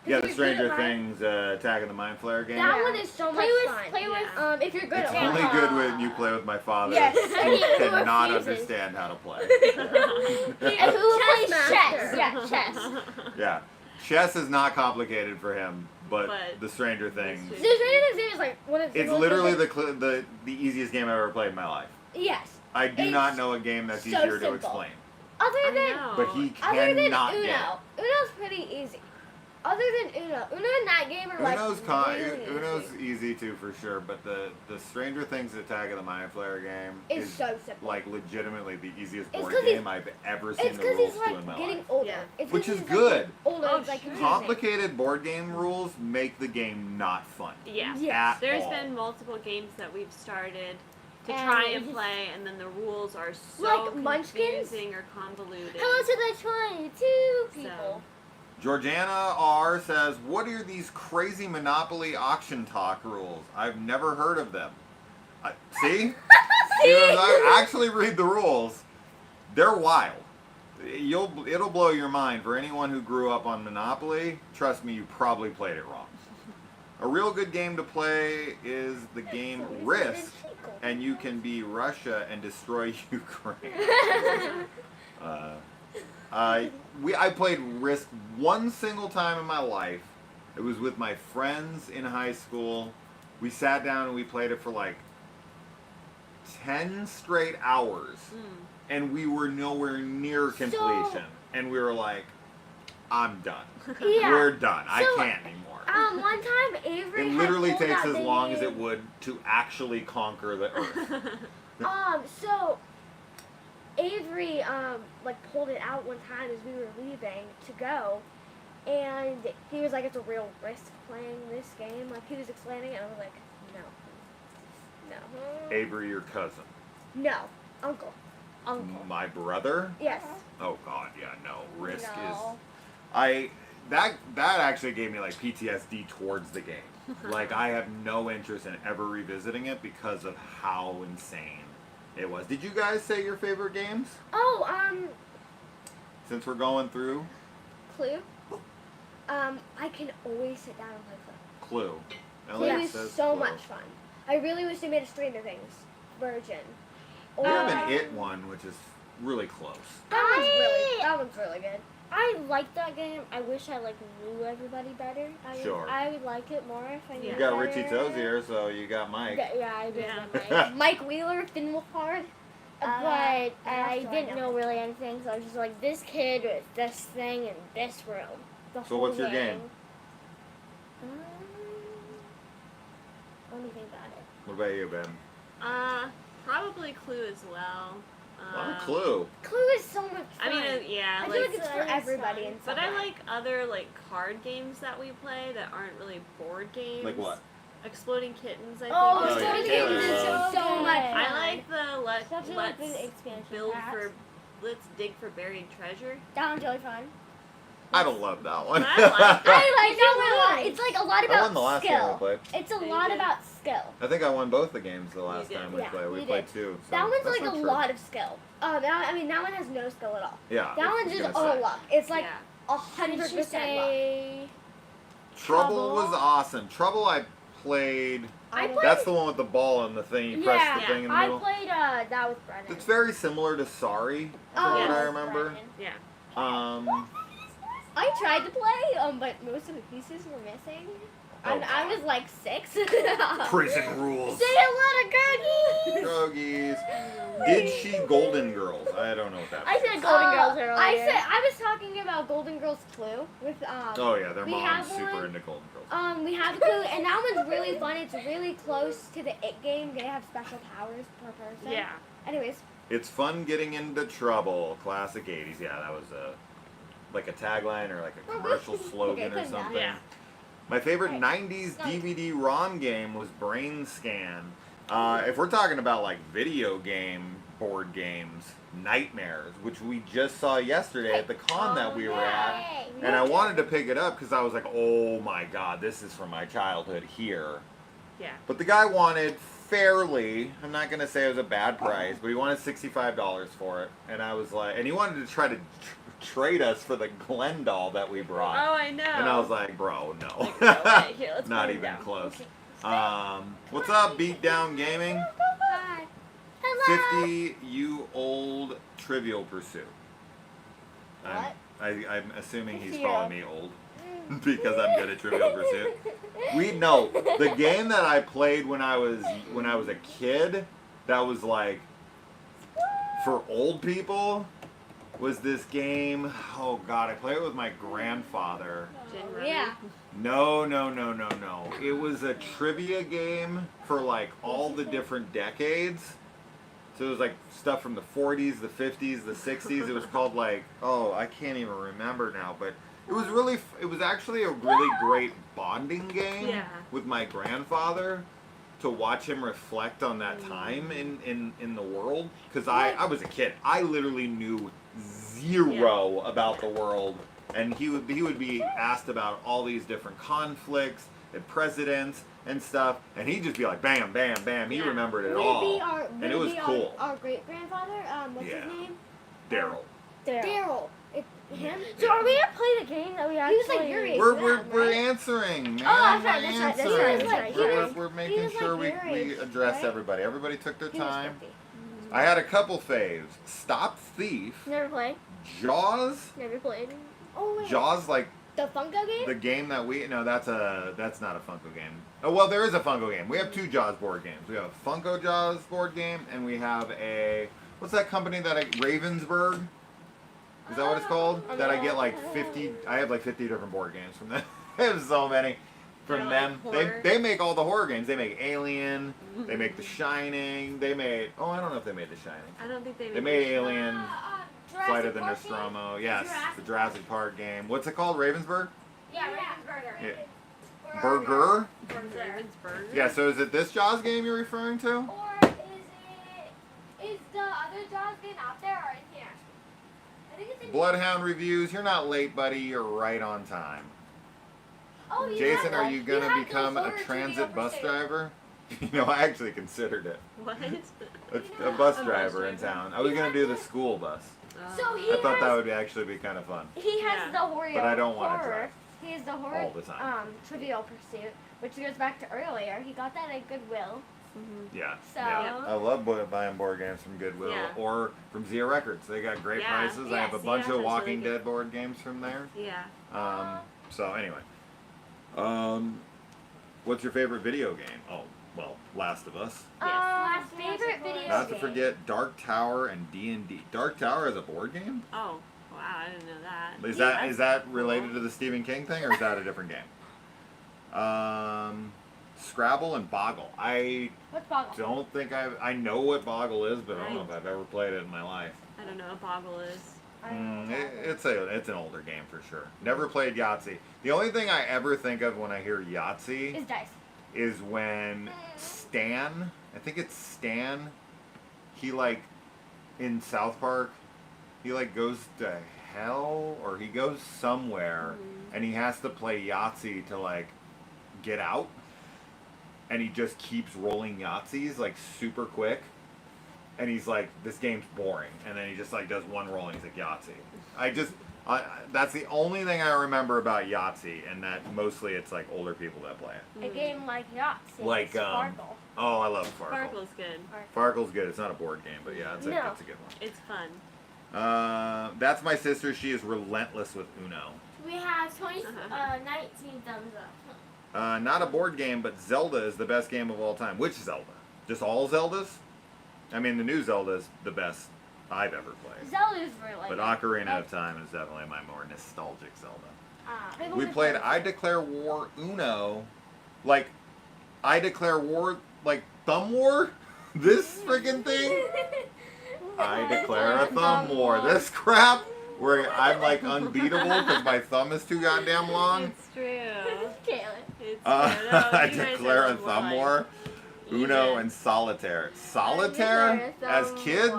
Yeah, the If you're good Stranger at lying, Things Attack of the Mind Flayer game. That Yeah. one is so much Play with- fun. play with, Yeah. If you're good It's at lying. only good when you play with my father, Yes. who Who cannot refuses. understand how to play. And who plays Chess chess? master. Yeah, chess. Yeah, chess is not complicated for him, but But- the Stranger Things. The Stranger Things game is like one of the It's most literally difficult- the easiest game I've ever played in my life. Yes. I do It's not know a game that's so easier to simple. explain. Other I than know. But he other than cannot Uno, get Uno's pretty easy. Other than Uno and that game are it. like really Uno's easy. easy too for sure, but the Stranger Things Attack of the Mind Flayer game It's is so simple. like legitimately the easiest It's board 'cause game I've ever seen It's the because rules he's to in my like getting life. older. Yeah. It's 'cause Which is he's, good. Like, older. Oh, It's like sure. confusing. Complicated board game rules make the game not fun. Yeah. Yes. At There's all. been multiple games that we've started to And try it and just- play, and then the rules are so Like Munchkins? confusing or convoluted. How much did I try? 2 people. Georgiana R says, "What are these crazy Monopoly auction talk rules? I've never heard of them." See? I actually read the rules. They're wild. It'll blow your mind. For anyone who grew up on Monopoly, trust me, you probably played it wrong. A real good game to play is the game Risk, and you can be Russia and destroy Ukraine. I played Risk one single time in my life. It was with my friends in high school. We sat down and we played it for like 10 straight hours. and we were nowhere near completion. And we were like, I'm done. Yeah. We're done. I So, can't anymore. One time Avery It had literally pulled takes out as the long as game. it would to actually conquer the earth. So Avery pulled it out one time as we were leaving to go, and he was like, "It's a real risk playing this game." Like he was explaining it, and I was like, "No, Avery, your cousin. no, uncle." My brother? Yes. Oh God, yeah, no. Risk is. No. That actually gave me like PTSD towards the game. Like I have no interest in ever revisiting it because of how insane it was. Did you guys say your favorite games? Oh, Since we're going through Clue. I can always sit down and play Clue. Clue. Clue Elliot is says so Clue. much fun. I really wish they made a Stranger Things version. We have an Or- It one, which is really close. That one's really good. I like that game. I wish I knew everybody better. Sure. I would like it more if I knew. You Yeah. got better. Richie Tozier, so you got Mike. Yeah, I did. Yeah. Mike Wheeler, Finn Wolfhard. But I didn't know really anything, so I was just like, this kid with this thing in this room. The So whole what's your game? Let me think about it. What about you, Ben? Probably Clue as well. Clue. Clue is so much fun. I mean, yeah, I feel like like, it's for everybody in some but I way. like other like card games that we play that aren't really board games. Like what? Exploding Kittens, I think. Oh, yeah. Exploding Kittens is Yeah. so much fun. I like the Such a let's good expansion build pack. let's dig for buried treasure. That one's really fun. I don't love that one. I like I like that It's one. It's like a lot I about won the last game we skill. played. It's a Yeah, you lot did. about skill. I think I won both the games the last did. time we Yeah, played. We you played did. two. So That one's that's like not a true. lot of skill. That one has no skill at all. Yeah. That I one's was just gonna all say. luck. It's like Yeah. 100% luck. Trouble was awesome. Trouble I played. I played. That's the one with the ball and the thing. You press the Yeah, thing in the I middle. played that with Brennan. It's very similar to Sorry, from Oh, what I yes. remember. Brennan. Yeah. I tried to play, but most of the pieces were missing. Oh, I was like 6. Prison rules. Say hello to Gurgies! Drogies. Did she Golden Girls? I don't know what that I means. said Golden Girls earlier. I was talking about Golden Girls Clue with Oh yeah, their we mom's have super one. into Golden Girls. We have Clue, and that one's really fun. It's really close to the It game. They have special powers per person. Yeah. Anyways, It's fun getting into trouble. Classic 80s. Yeah, that was like a tagline or like a commercial slogan Okay, or put it down. something. Yeah. My favorite Right. 90s No. DVD-ROM game was Brain Scan. If we're talking about like video game board games, Nightmares, which we just saw yesterday at the con that we were at. Yay. And I wanted to pick it up because I was like, oh my god, this is from my childhood here. Yeah. But the guy wanted fairly, I'm not going to say it was a bad price, but he wanted $65 for it. And I was like, and he wanted to try to trade us for the Glen doll that we brought. Oh, I know. And I was like, bro, no. Like, no way. Here, let's Not put it even down. close. Okay. What's up, Beatdown Gaming? Hi. Hello. 50 you old Trivial Pursuit. What? I'm assuming he's 50 calling me old because I'm good at Trivial Pursuit. We know the game that I played when I was a kid. That was like for old people. Was this game? Oh God, I played it with my grandfather. Gin Oh, Rummy. yeah. No. It was a trivia game for like all the different decades. So it was like stuff from the 40s, the 50s, the 60s. It was called like, oh, I can't even remember now, but it was actually a really great bonding game Yeah. with my grandfather to watch him reflect on that time in the world. Because I was a kid. I literally knew zero about the world. And he would be asked about all these different conflicts and presidents and stuff, and he'd just be like, bam, bam, bam. He Yeah. remembered it Would all, would and it was cool. Our great grandfather. What's Yeah. his name? Daryl. Daryl. Him. Yeah. So are we gonna play the game that we actually? He was like your age. We're answering, man. Oh, that's we're right, that's right, that's answering. right, that's right. He was- We're he making was like sure your we age, address right? everybody. Everybody took their He was time. 50. I had a couple faves. Stop Thief, Never played. Jaws. Never played. Oh wait. Jaws, like The Funko game. the game that that's not a Funko game. Oh well, there is a Funko game. We have two Jaws board games. We have a Funko Jaws board game, and we have a what's that company that Ravensburg? Is that what it's called? That I get like 50. I have like 50 different board games from them. I have so many from They're them. like horror. They make all the horror games. They make Alien. They make The Shining. They made. Oh, I don't know if they made The Shining. I don't think they They made it. Alien. Flight of the Jurassic Park game? Nostromo. Yes, Jurassic the Jurassic Park game. What's it called? Ravensburg? Yeah, Ravensburger. Yeah. Burger? Ravensburger? Yeah. So is it this Jaws game you're referring to? Or is the other Jaws game out there or in here? I think it's in Bloodhound reviews. You're not late, buddy. You're right on time. Oh, you Jason, have are you those- gonna have become those a ordered to transit be bus for sale. driver? You know, I actually considered it. What? A bus driver in town. I was gonna do the school bus. So he I thought that has- would actually be kind of fun. He has Yeah. the horror. But I don't wanna horror. drive. He has the horror all the time. Trivial Pursuit, which goes back to earlier. He got that at Goodwill. Yeah. So- Yeah. I love buying board games from Goodwill Yeah. or from Zia Records. They got great Yeah. prices. I have a Yeah, bunch Zia of has Walking really good- Dead board games from there. Yeah. So anyway. What's your favorite video game? Oh, well, Last of Us. Yes. Favorite video Not to game. forget Dark Tower and D&D. Dark Tower is a board game? Oh, wow, I didn't know that. Is that related to the Stephen King thing, or is that a different game? Scrabble and Boggle. I What's Boggle? don't think I know what Boggle is, but I don't know if I've ever played it in my life. I don't know what Boggle is. It's an older game for sure. Never played Yahtzee. The only thing I ever think of when I hear Yahtzee Is dice. is when Stan, I think it's Stan, he like in South Park, he like goes to hell or he goes somewhere and he has to play Yahtzee to like get out, and he just keeps rolling Yahtzees like super quick, and he's like, this game's boring, and then he just like does one roll and he's like, Yahtzee. That's the only thing I remember about Yahtzee, and that mostly it's like older people that play it. A game like Yahtzee. Like, Sparkle. Oh, I love Farkle. Sparkle's good. Farkle's good. It's not a board game, but yeah, it's a good one. It's fun. That's my sister. She is relentless with Uno. We have 19 thumbs up. Not a board game, but Zelda is the best game of all time. Which Zelda? Just all Zeldas? I mean, the new Zelda is the best I've ever played. Zelda's really But good. Ocarina of Time is definitely my more nostalgic Zelda. I've We only played I Declare War Uno. Like, I Declare War, like, Thumb War? This friggin' thing? I declare a thumb war. This crap where I'm like unbeatable because my thumb is too goddamn long. It's true. Kaylin. It's true. I You guys declare are a more thumb like- war. Uno Yeah. and solitaire. Solitaire? As kids?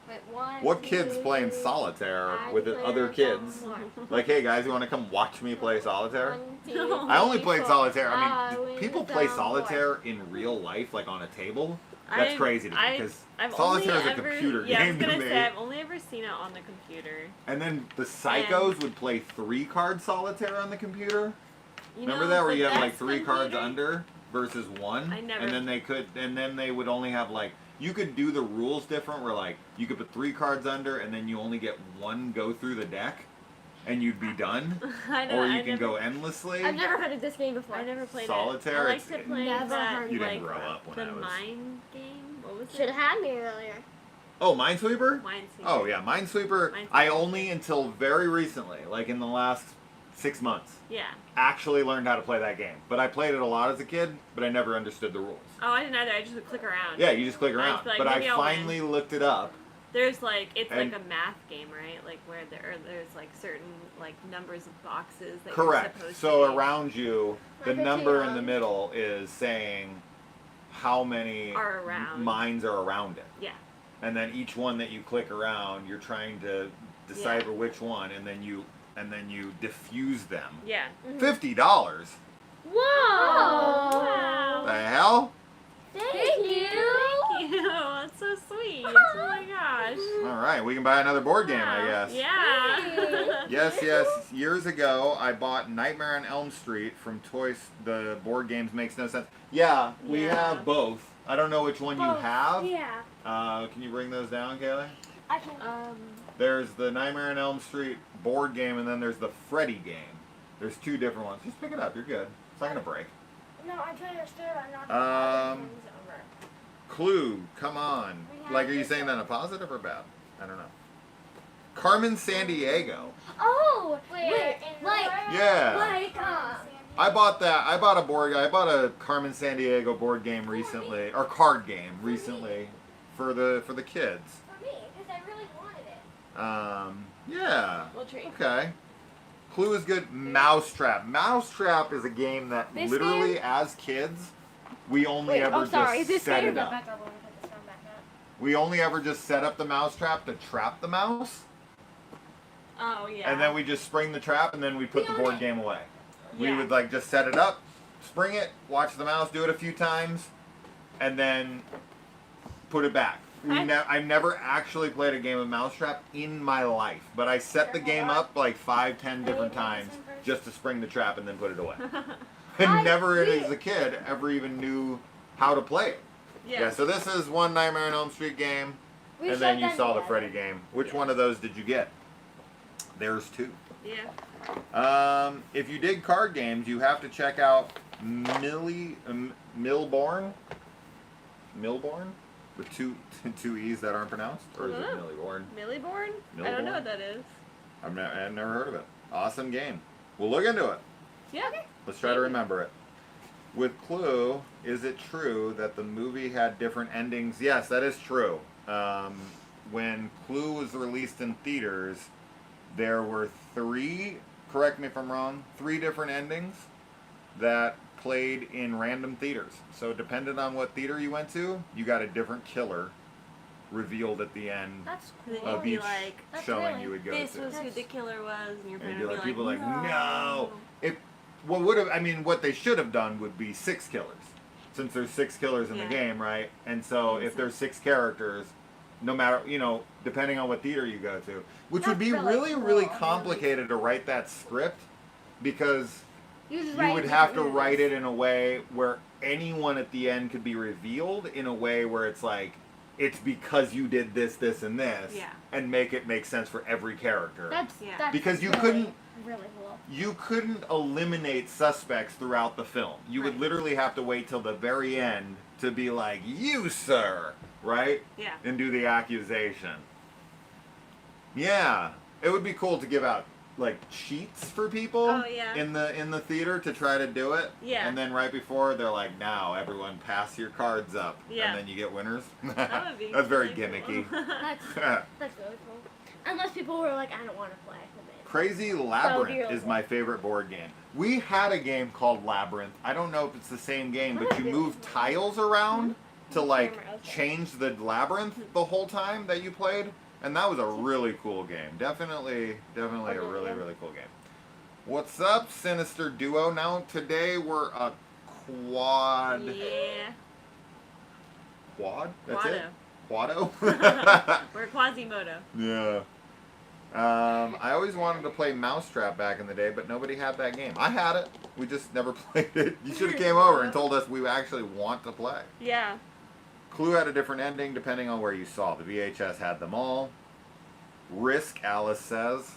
Wait, one, What kids two, playing solitaire I with declare other a kids? thumb war. Like, hey guys, you want to come watch me play solitaire? 1, 2, I only 3, played 4. solitaire. I mean, win people the play thumb solitaire in real life, like on a table. That's crazy to me because I've solitaire is only a computer yeah, game I was gonna to me. say I've only ever seen it on the computer. And then the psychos would play 3-card solitaire on the computer. You Remember know, that where the you have like best 3 cards computer- under versus 1? I never- And then they would only have like, you could do the rules different where like you could put 3 cards under and then you only get 1 go through the deck and you'd be done. I know, Or you I can never, go endlessly. I've never heard of this game before. I never played Solitaire, it. I it's- like to play Never that heard You didn't like grow up when the I was- mind game. What was Should it? have had me earlier. Oh, Minesweeper? Minesweeper. Oh yeah, Minesweeper. Minesweeper. I only until very recently, like in the last 6 months, Yeah. actually learned how to play that game. But I played it a lot as a kid, but I never understood the rules. Oh, I didn't either. I just would click around. Yeah, you just click I around. just be like, But maybe I I'll win. finally looked it up. There's like it's And- like a math game, right? Like where there's like certain like numbers of boxes that Correct. you're supposed So to be. around you, the Like a number in T-Log. the middle is saying how many Are around. mines are around it. Yeah. And then each one that you click around, you're trying to decipher which one, and then you diffuse them. Yeah. $50. Whoa! Wow. The hell? Thank you. Thank you. That's so sweet. Oh my gosh. All right, we can buy another board game, I guess. Yeah. Yes. Years ago, I bought Nightmare on Elm Street from the board games makes no sense. Yeah, we Yeah. have both. I don't know which one you have. Yeah. Can you bring those down, Kaylee? I can. There's the Nightmare on Elm Street board game, and then there's the Freddy game. There's 2 different ones. Just pick it up. You're good. It's not gonna break. No, I'm trying to stir it. I'm not. Um, Clue, come on. Like, are you saying that in a positive or bad? I don't know. Carmen Sandiego. Oh, Wait, in like, Yeah. like, I bought that. I bought a Carmen Sandiego board game recently, or card game recently, for the kids. for me, because I really wanted it. Yeah. We'll treat. Okay. Clue is good. Mousetrap. Mousetrap is a game that This literally, game? as kids, we only Wait, ever oh, sorry. just This set game? it up. Back up. Let me put this phone back up. We only ever just set up the mousetrap to trap the mouse, Oh yeah. and then we just spring the trap, and then we put the board game away. We Yeah. would like just set it up, spring it, watch the mouse do it a few times, and then put it back. I never actually played a game of Mousetrap in my life, but I set the game up like 5-10 different times just to spring the trap and then put it away. And never as a kid ever even knew how to play it. Yeah, so this is one Nightmare on Elm Street game, We and then showed you them saw the together. Freddy game. Which Yeah. one of those did you get? There's two. Yeah. If you dig card games, you have to check out Millborn. Millborn? With two E's that aren't pronounced? Or is it I don't know. Milliborn? Milliborn? I Milliborn? don't know what that is. I've never heard of it. Awesome game. We'll look into it. Yeah. Let's try to remember it. With Clue, is it true that the movie had different endings? Yes, that is true. When Clue was released in theaters, there were three, correct me if I'm wrong, 3 different endings that played in random theaters. So depending on what theater you went to, you got a different killer revealed at the end That's And then cool. of you'd each be like, That's showing really- you would go this to. was who the killer was, and your And friend you'd would be be people like, like, no. What they should have done would be 6 killers, since there's 6 killers in the Yeah. game, right? And so Makes if there's 6 characters, no matter, depending on what theater you go to, which would be That's really, really really cool. complicated to write that script, because You, just you write would in have to different write movies. it in a way where anyone at the end could be revealed in a way where it's like, it's because you did this, this, and this, Yeah. and make it make sense for every character. That's Yeah. Because you really, couldn't- really cool. You couldn't eliminate suspects throughout the film. You would Right. literally have to wait till the very end to be like, you, sir, right? Yeah. And do the accusation. Yeah. It would be cool to give out like cheats for people Oh, yeah. in the theater to try to do it. Yeah. And then right before they're like, now everyone pass your cards up. Yeah. And then you get winners. That would be That's very really cool. gimmicky. That's really cool. Unless people were like, I don't want to play. Crazy dear Labyrinth is Lord. my favorite board game. We had a game called Labyrinth. I don't know if it's the same game, but you move tiles around to like change the labyrinth the whole time that you played, and that was a really cool game. Definitely a really, really cool game. What's up, Sinister Duo? Now today we're a quad. Yeah. Quad? That's it? Quado. Quado? We're Quasimodo. Yeah. I always wanted to play Mousetrap back in the day, but nobody had that game. I had it. We just never played it. You should have came over and told us we actually want to play. Yeah. Clue had a different ending depending on where you saw. The VHS had them all. Risk, Alice says.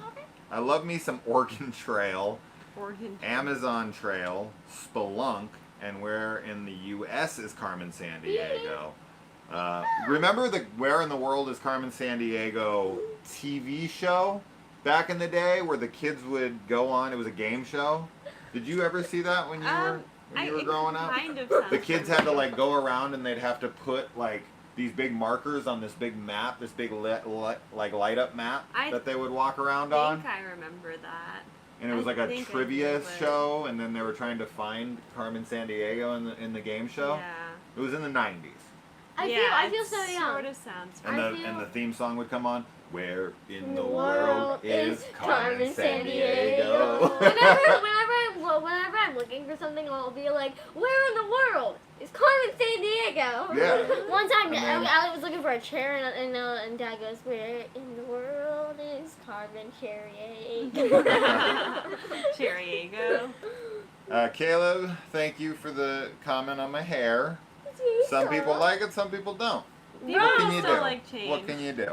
Okay. I love me some Oregon Trail, Oregon. Amazon Trail, Spelunk, and where in the U.S. is Carmen Sandiego. Remember the Where in the World is Carmen Sandiego TV show back in the day where the kids would go on? It was a game show. Did you ever see that when you were growing up? Kind of sounds The kids had to like go around and they'd have to put like these big markers on this big map, this big like light up map I that they would walk around I on. think I remember that. And it was I like a think I trivia do, but- show, and then they were trying to find Carmen Sandiego in the game show. Yeah. It was in the 90s. I feel it so young. Sort of sounds. And I the feel- and the theme song would come on. Where in the The world world is is Carmen Carmen Sandiego? whenever I'm looking for something, I'll be like, where in the world is Carmen Sandiego? Yeah. One time, And then- I was looking for a chair, and Dad goes, where in the world is Carmen Sandiego? Cheriego. Caleb, thank you for the comment on my hair. Some people like it, some people don't. People What can you still do? like change. What can you do?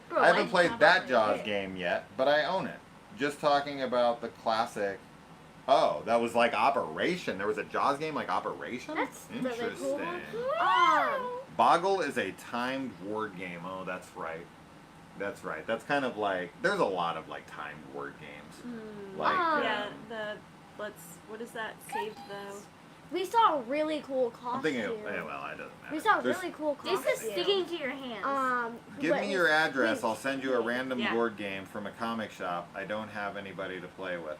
Bro, I haven't played have that my Jaws hair. game yet, but I own it. Just talking about the classic Oh, that was like Operation. There was a Jaws game like Operation? That's really cool. Interesting. Boggle is a timed word game. Oh, that's right. That's right. That's kind of like, there's a lot of like timed word games. Like, Yeah, what is that? Save the... We saw a really cool costume. I'm thinking, well, it doesn't matter. We saw a There's- really cool costume. This is sticking to your hands. Give but me your address. wait, I'll send you a random Yeah. board game from a comic shop. I don't have anybody to play with.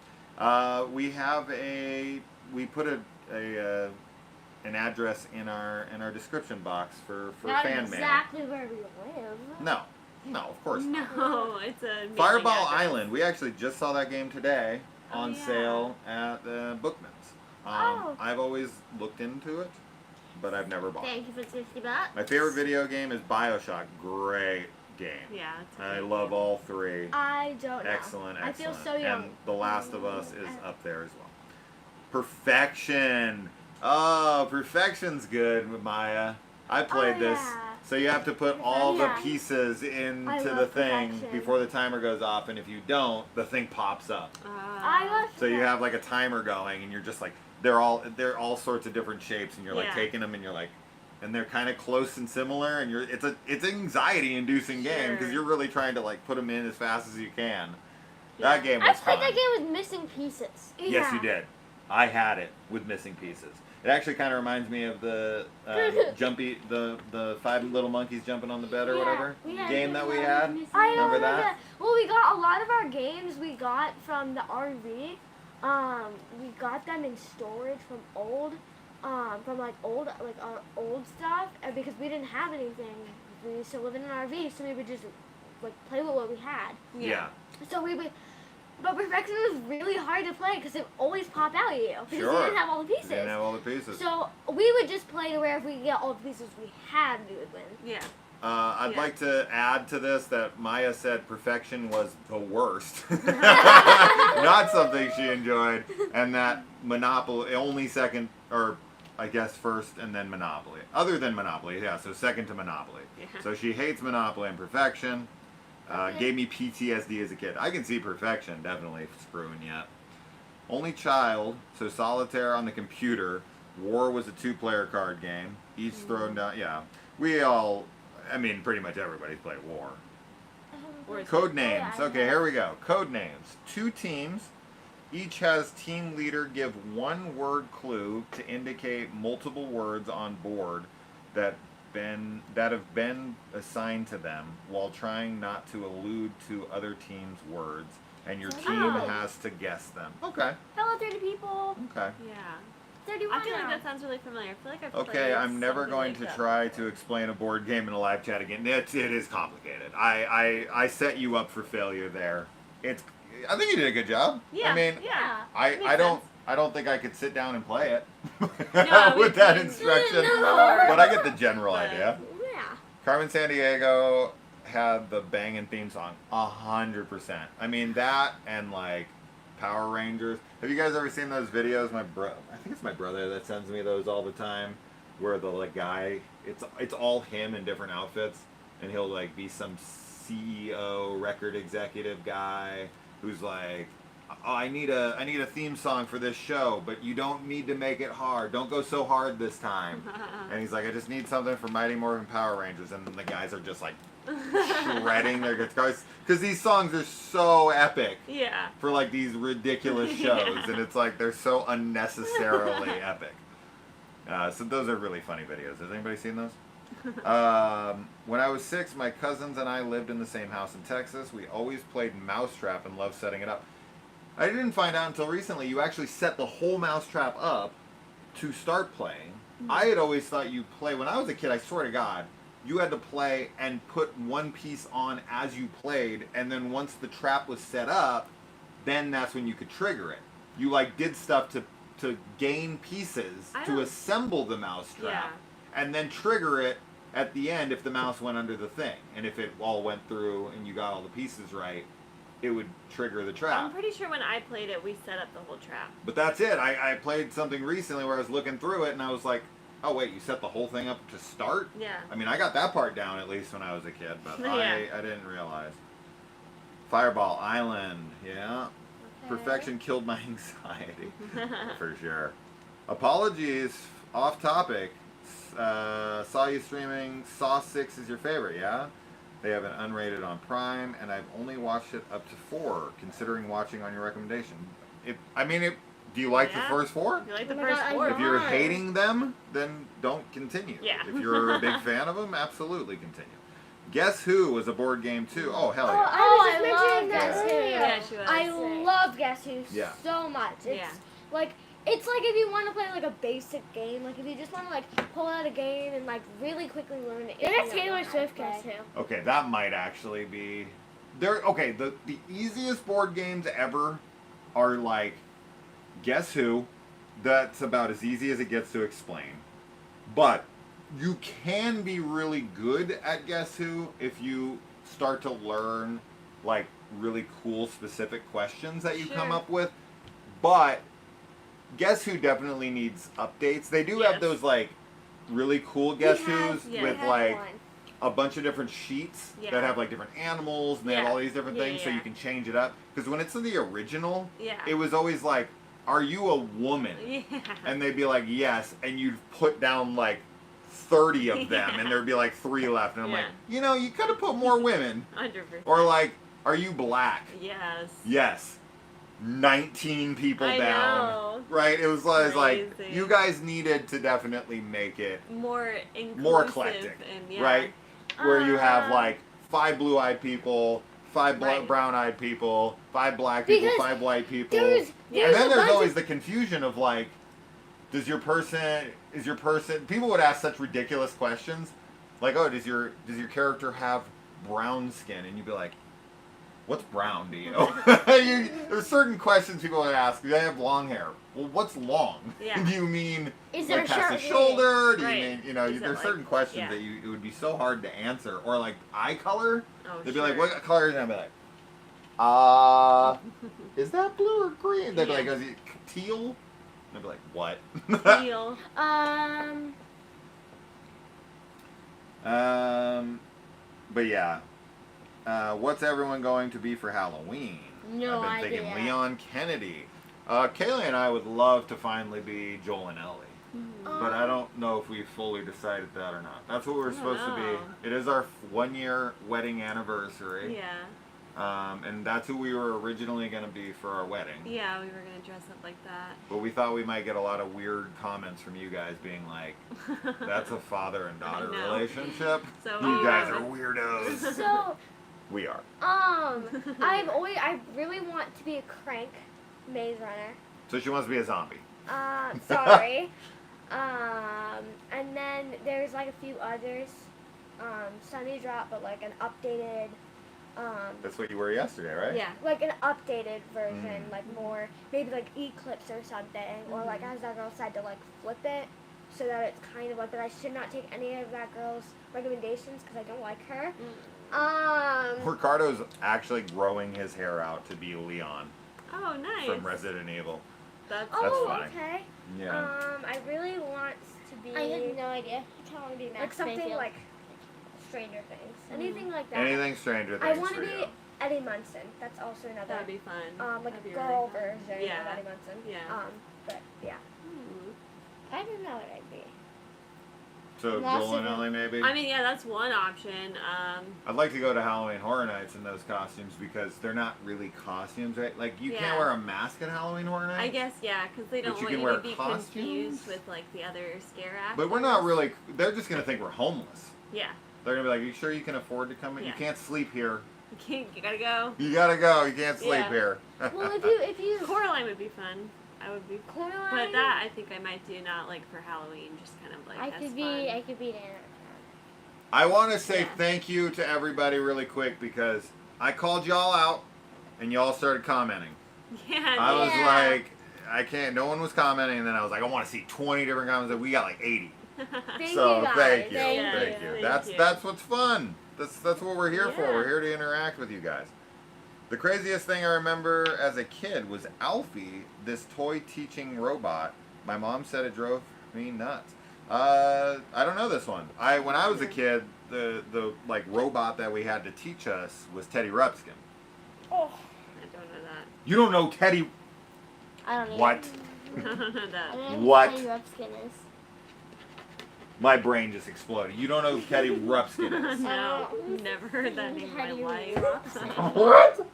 We put an address in our description box for Not fan exactly where we live. mail. No, of course not. No, it's a mailing Fireball address. Island. We actually just saw that game today on yeah. sale at Bookman's. Oh. I've always looked into it, but I've never bought it. Thank you for 60 bucks. My favorite video game is BioShock. Great game. Yeah, it's a I great love game. all three. I don't know. Excellent, I excellent. feel so young. And The Last of Us is up there as well. Perfection. Oh, Perfection's good with Maya. I played Oh, this. yeah. So you have to put all the Yeah. pieces I into the love thing Perfection. before the timer goes off, and if you don't, the thing pops up. I love So you have like a timer going, and you're just like, they're all sorts of different shapes, and you're like Yeah. taking them, and you're like, and they're kind of close and similar, and it's an anxiety-inducing game because Sure. you're really trying to like put them in as fast as you can. That game I was played fun. that game with missing pieces. Yes, you did. I had it with missing pieces. It actually kind of reminds me of the jumpy, the five little monkeys jumping on the bed or Yeah, whatever yeah, game that we had. I Remember remember that? that. Well, we got a lot of our games we got from the RV. We got them in storage from old stuff, and because we didn't have anything, we used to live in an RV, so we would just like play with what we had. Yeah. So we would. But Perfection was really hard to play because it always pop out at you because Sure. you didn't have all the You pieces. didn't have all the pieces. So we would just play to where if we could get all the pieces we had, we would win. Yeah. I'd Yeah. like to add to this that Maya said Perfection was the worst. Not something she enjoyed. And that Monopoly, only second, or I guess first and then Monopoly. Other than Monopoly, yeah, so second to Monopoly. Yeah. So she hates Monopoly and Perfection. Gave me PTSD as a kid. I can see Perfection definitely screwing you up. Only Child, so Solitaire on the computer. War was a 2-player card game. Each thrown down, yeah. We all, I mean, pretty much everybody's played War. Or it's- Code names. yeah, Okay, here we go. Code names. 2 teams. Each has team leader give 1 word clue to indicate multiple words on board that have been assigned to them while trying not to allude to other teams' words, and your team Oh. has to guess them. Okay. Hello, 30 people. Okay. Yeah. 31 I feel like now. that sounds really familiar. I feel like I've Okay, played I'm never something going like to that try before. to explain a board game in a live chat again. It is complicated. I set you up for failure there. I think you did a good job. Yeah. I mean, yeah. I Makes I don't think I could sit down and play it No, with that we- instruction, No. but I get the general But- idea. Yeah. Carmen Sandiego had the banging theme song 100%. I mean that and like Power Rangers. Have you guys ever seen those videos? I think it's my brother that sends me those all the time, where the like guy, it's all him in different outfits, and he'll like be some CEO record executive guy who's like, oh, I need a theme song for this show, but you don't need to make it hard. Don't go so hard this time. And he's like, I just need something for Mighty Morphin Power Rangers, and then the guys are just like shredding their guitars because these songs are so epic Yeah. for like these ridiculous shows, and it's like they're so unnecessarily epic. So those are really funny videos. Has anybody seen those? When I was 6, my cousins and I lived in the same house in Texas. We always played Mousetrap and loved setting it up. I didn't find out until recently you actually set the whole Mousetrap up to start playing. I had always thought you play, when I was a kid, I swear to God, you had to play and put one piece on as you played, and then once the trap was set up, then that's when you could trigger it. You like did stuff to gain pieces I to don't- assemble the Mousetrap, Yeah. and then trigger it at the end if the mouse went under the thing. And if it all went through and you got all the pieces right, it would trigger the trap. I'm pretty sure when I played it, we set up the whole trap. But that's it. I played something recently where I was looking through it and I was like, oh wait, you set the whole thing up to start? Yeah. I mean, I got that part down at least when I was a kid, but Yeah. I didn't realize. Fireball Island, yeah. Perfection killed my anxiety. For sure. Apologies, off topic. Saw you streaming Saw 6 is your favorite, yeah? They have an unrated on Prime, and I've only watched it up to 4, considering watching on your recommendation. Do you like the first 4? You like the Oh my first God, I 4? If you're Why? hating them, then don't continue. Yeah. If you're a big fan of them, absolutely continue. Guess Who was a board game too. Oh, hell Oh, yeah. I was I just love mentioning that Guess too. Who. Yeah, she was. I love Guess Who Yeah. so much. It's Yeah. like it's like if you want to play like a basic game, like if you just want to like pull out a game and like really quickly learn it. There's you know Taylor how to Swift play. Guess Who. Okay, that might actually be. Okay, the easiest board games ever are like Guess Who. That's about as easy as it gets to explain. But you can be really good at Guess Who if you start to learn like really cool specific questions that you come Sure. up with. But Guess Who definitely needs updates. They do have Yes. those like really cool Guess We have- Who's yeah. with we have like one. a bunch of different sheets Yeah. that have like different animals and they have Yeah. all these different Yeah, things so yeah. you can change it up. Because when it's in the original, Yeah. it was always like, are you a woman? Yeah. And they'd be like, yes. And you'd put down like 30 of them and Yeah. there'd be like 3 left. And I'm like, Yeah. you could have put more women. 100%. Or like, are you black? Yes. Yes. 19 people I down. know. Right? It was like, Crazy. you guys needed to definitely make it More inclusive. more eclectic. And, yeah. Right? Where you have Um, like 5 blue-eyed people, 5 Right. brown-eyed people, 5 black people, Because 5 white people. There's And then a there's bunch always of, the confusion of like, is your person, people would ask such ridiculous questions. Like, oh, does your character have brown skin? And you'd be like, what's brown, do you know? There's certain questions people would ask. Do they have long hair? Well, what's long? Yeah. Do you mean Is there like a past the shirt? shoulder? Do Right. you mean, Is there's it certain like- questions yeah. that it would be so hard to answer. Or like eye color. Oh, They'd be sure. like, what color is it? And I'd be like, is that blue or green? They'd be Yeah. like, is it teal? And I'd be like, what? Teal. But yeah. What's everyone going to be for Halloween? No I've been idea. thinking Leon Kennedy. Kaylee and I would love to finally be Joel and Ellie. But I don't know if we've fully decided that or not. That's what we're I don't supposed to know. be. It is our 1-year wedding anniversary. Yeah. And that's who we were originally going to be for our wedding. Yeah, we were going to dress up like that. But we thought we might get a lot of weird comments from you guys being like, that's a father and daughter I know. relationship. So You guys are nervous. weirdos. So We are. I really want to be a crank maze runner. So she wants to be a zombie. Sorry. And then there's like a few others. Sunny Drop, but like an updated, That's what you were yesterday, right? Yeah. like an updated version, Mm. like more, maybe like Eclipse or something, or like as that girl said, to like flip it so that it's kind of like, but I should not take any of that girl's recommendations because I don't like her. Ricardo's actually growing his hair out to be Leon Oh, nice. from Resident Evil. That's Oh, funny. okay. Yeah. I really want to be I have no idea. I want to be like Max something Mayfield. like Stranger Things, anything like that. Anything Stranger I Things want to for be you. Eddie Munson. That's also another That'd be fun. like That'd a be girl really fun. version Yeah. of Eddie Munson. Yeah. But yeah. I don't know what I'd be. So Lots Joel of and Ellie maybe? I mean, yeah, that's one option. I'd like to go to Halloween Horror Nights in those costumes because they're not really costumes, right? Like you Yeah. can't wear a mask at Halloween Horror Nights. I guess, yeah, because they But don't you want can you wear to be costumes? confused with, like, the other scare actors. But we're not really. They're just gonna think we're homeless. Yeah. They're gonna be like, "You sure you can afford to come in? Yeah. You can't sleep here. You gotta go. You gotta go. You can't sleep Yeah. here." Well, if you Coraline would be fun. I would be. Coraline, But that I think I might do not like for Halloween, just kind of like I as could be. fun. I could be Anna. I want to say Yeah. thank you to everybody really quick because I called y'all out and y'all started commenting. Yeah. I was Yeah. like, I can't. No one was commenting, and then I was like, I want to see 20 different comments. And we got like 80. thank So you guys. thank you, Thank thank you. you. Thank you. That's what's fun. That's what we're here for. Yeah. We're here to interact with you guys. The craziest thing I remember as a kid was Alfie, this toy teaching robot. My mom said it drove me nuts. I don't know this one. When I was a kid, the like robot that we had to teach us was Teddy Ruxpin. Oh, I don't know that. You don't know Teddy... I don't know. What? I don't know What? who Teddy Ruxpin is. My brain just exploded. You don't know who Teddy Ruxpin is. No, never heard that name in my Teddy life. Ruxpin. What?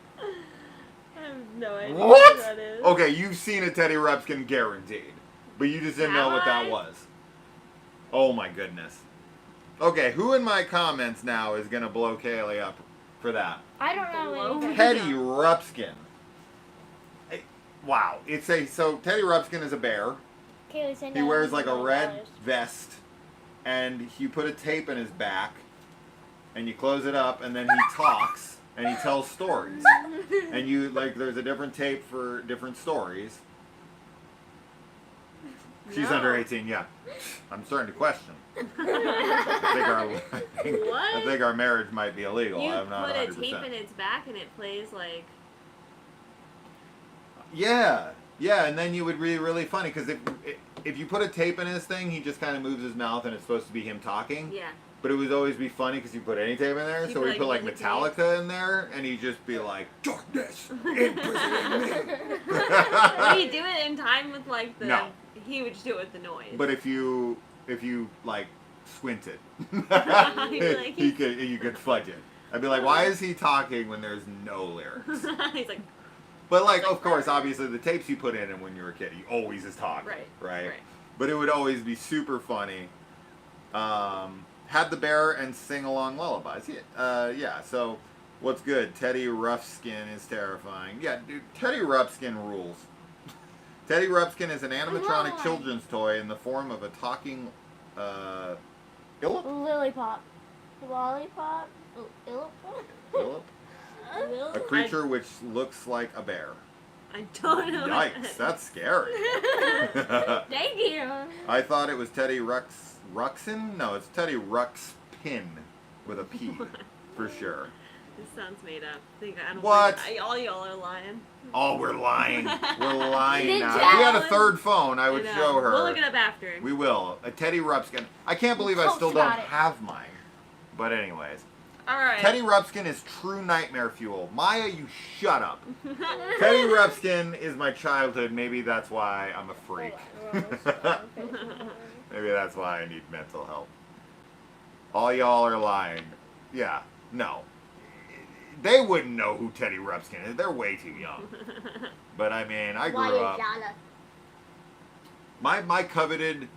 I have no idea What? who that is. Okay, you've seen a Teddy Ruxpin guaranteed. But you just didn't know what that Have I? was. Oh my goodness. Okay, who in my comments now is going to blow Kaylee up for that? I don't know Blow any Teddy Ruxpin. Wow. So Teddy Ruxpin is a bear. Kaylee, send He out wears like a $100. red vest, and you put a tape in his back, and you close it up, and then he talks, and he tells stories. And you, like, there's a different tape for different stories. She's No. under 18, yeah. I'm starting to question. I What? think our marriage might be illegal. You I'm not put a 100%. tape in its back and it plays like. Yeah, and then you would be really funny, because if you put a tape in his thing, he just kind of moves his mouth, and it's supposed to be him talking. Yeah. But it would always be funny because you put any tape in there. You So put, we like, put like music Metallica in there, and he'd just be like, "Darkness, imprisoning me." Would he do it in time with like the? No. He would just do it with the noise. But if you like squinted, You'd be like, you could fudge it. I'd be like, "Why is he talking when there's no lyrics?" He's like, But like, of course, obviously, the tapes you put in and when you were a kid, he always is talking, right. But it would always be super funny. Had the bear and sing along lullabies. Yeah. So, what's good? Teddy Ruxpin is terrifying. Yeah, dude, Teddy Ruxpin rules. Teddy Ruxpin is an animatronic children's toy in the form of a talking, Illip? Lillipop. Lollipop? Illipop? A creature which looks like a bear. I don't know. Yikes, that's scary. Thank you. I thought it was Teddy Ruxpin? No, it's Teddy Ruxpin with a P, for sure. This sounds made up. I don't What? all y'all are lying. Oh, we're lying. We're lying Did now. you? If we had a third phone, I would know. show her. We'll look it up after. We will. A Teddy Ruxpin. I can't believe I Post still don't about it. have mine. But anyways. All right. Teddy Ruxpin is true nightmare fuel. Maya, you shut up. Teddy Ruxpin is my childhood. Maybe that's why I'm a freak. Maybe that's why I need mental help. All y'all are lying. Yeah. No. They wouldn't know who Teddy Ruxpin is. They're way too young. But I mean, I grew up. My coveted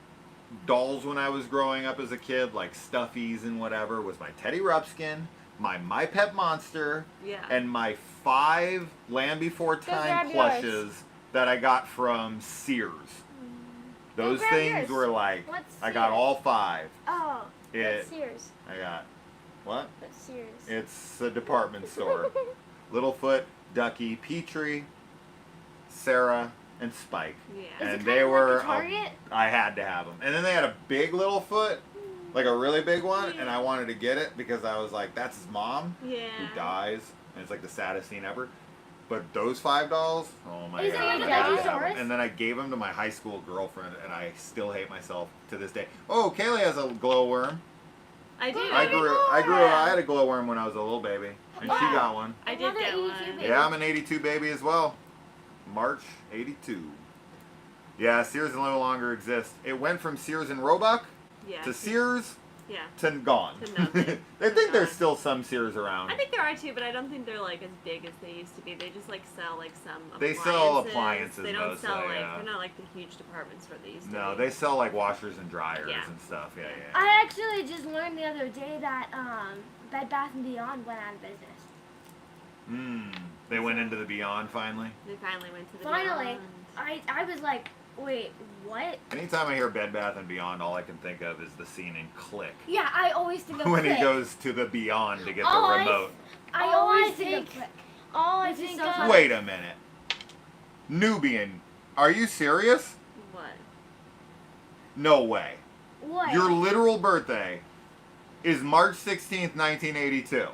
dolls when I was growing up as a kid, like stuffies and whatever, was my Teddy Ruxpin, my Pet Monster, Yeah. and my 5 Land Before Time grab plushes that I got from Sears. Those grab things yours. were like, What's I got Sears? all 5. Oh, It, what's Sears? I got, what? What's Sears? It's a department store. Littlefoot, Ducky, Petrie, Sarah, and Spike. Yeah. Is And it they kinda were, like a Target? I had to have them. And then they had a big Littlefoot, like a really big one, and I wanted to get it because I was like, that's his mom Yeah. who dies, and it's like the saddest scene ever. But those 5 dolls, oh my Is it god, like I had to Daddy's have 'em. Taurus? And then I gave them to my high school girlfriend, and I still hate myself to this day. Oh, Kaylee has a glowworm. I do. I had a glowworm when I was a little baby, and she got one. I did Another get 82 one. baby. Yeah, I'm an 82 baby as well. March 82. Yeah, Sears no longer exists. It went from Sears and Roebuck Yeah. to Sears Yeah. to gone. To nothing. I think there's Gone. still some Sears around. I think there are too, but I don't think they're like as big as they used to be. They just like sell like some They appliances. sell appliances They don't mostly, sell like yeah. they're not like the huge department store they used to No, be. they sell like washers and dryers Yeah. and stuff. Yeah. I actually just learned the other day that Bed Bath & Beyond went out of business. They went into the Beyond finally. They finally went to the Finally. Beyond. I was like, wait, what? Anytime I hear Bed Bath and Beyond, all I can think of is the scene in Click Yeah, I always think of when Click. he goes to the Beyond to get Oh, the I- remote. I Oh, always I think of think- Click. All I This is think so of... funny. Wait a minute. Nubian, are you serious? What? No way. What? Your literal birthday is March 16th, 1982.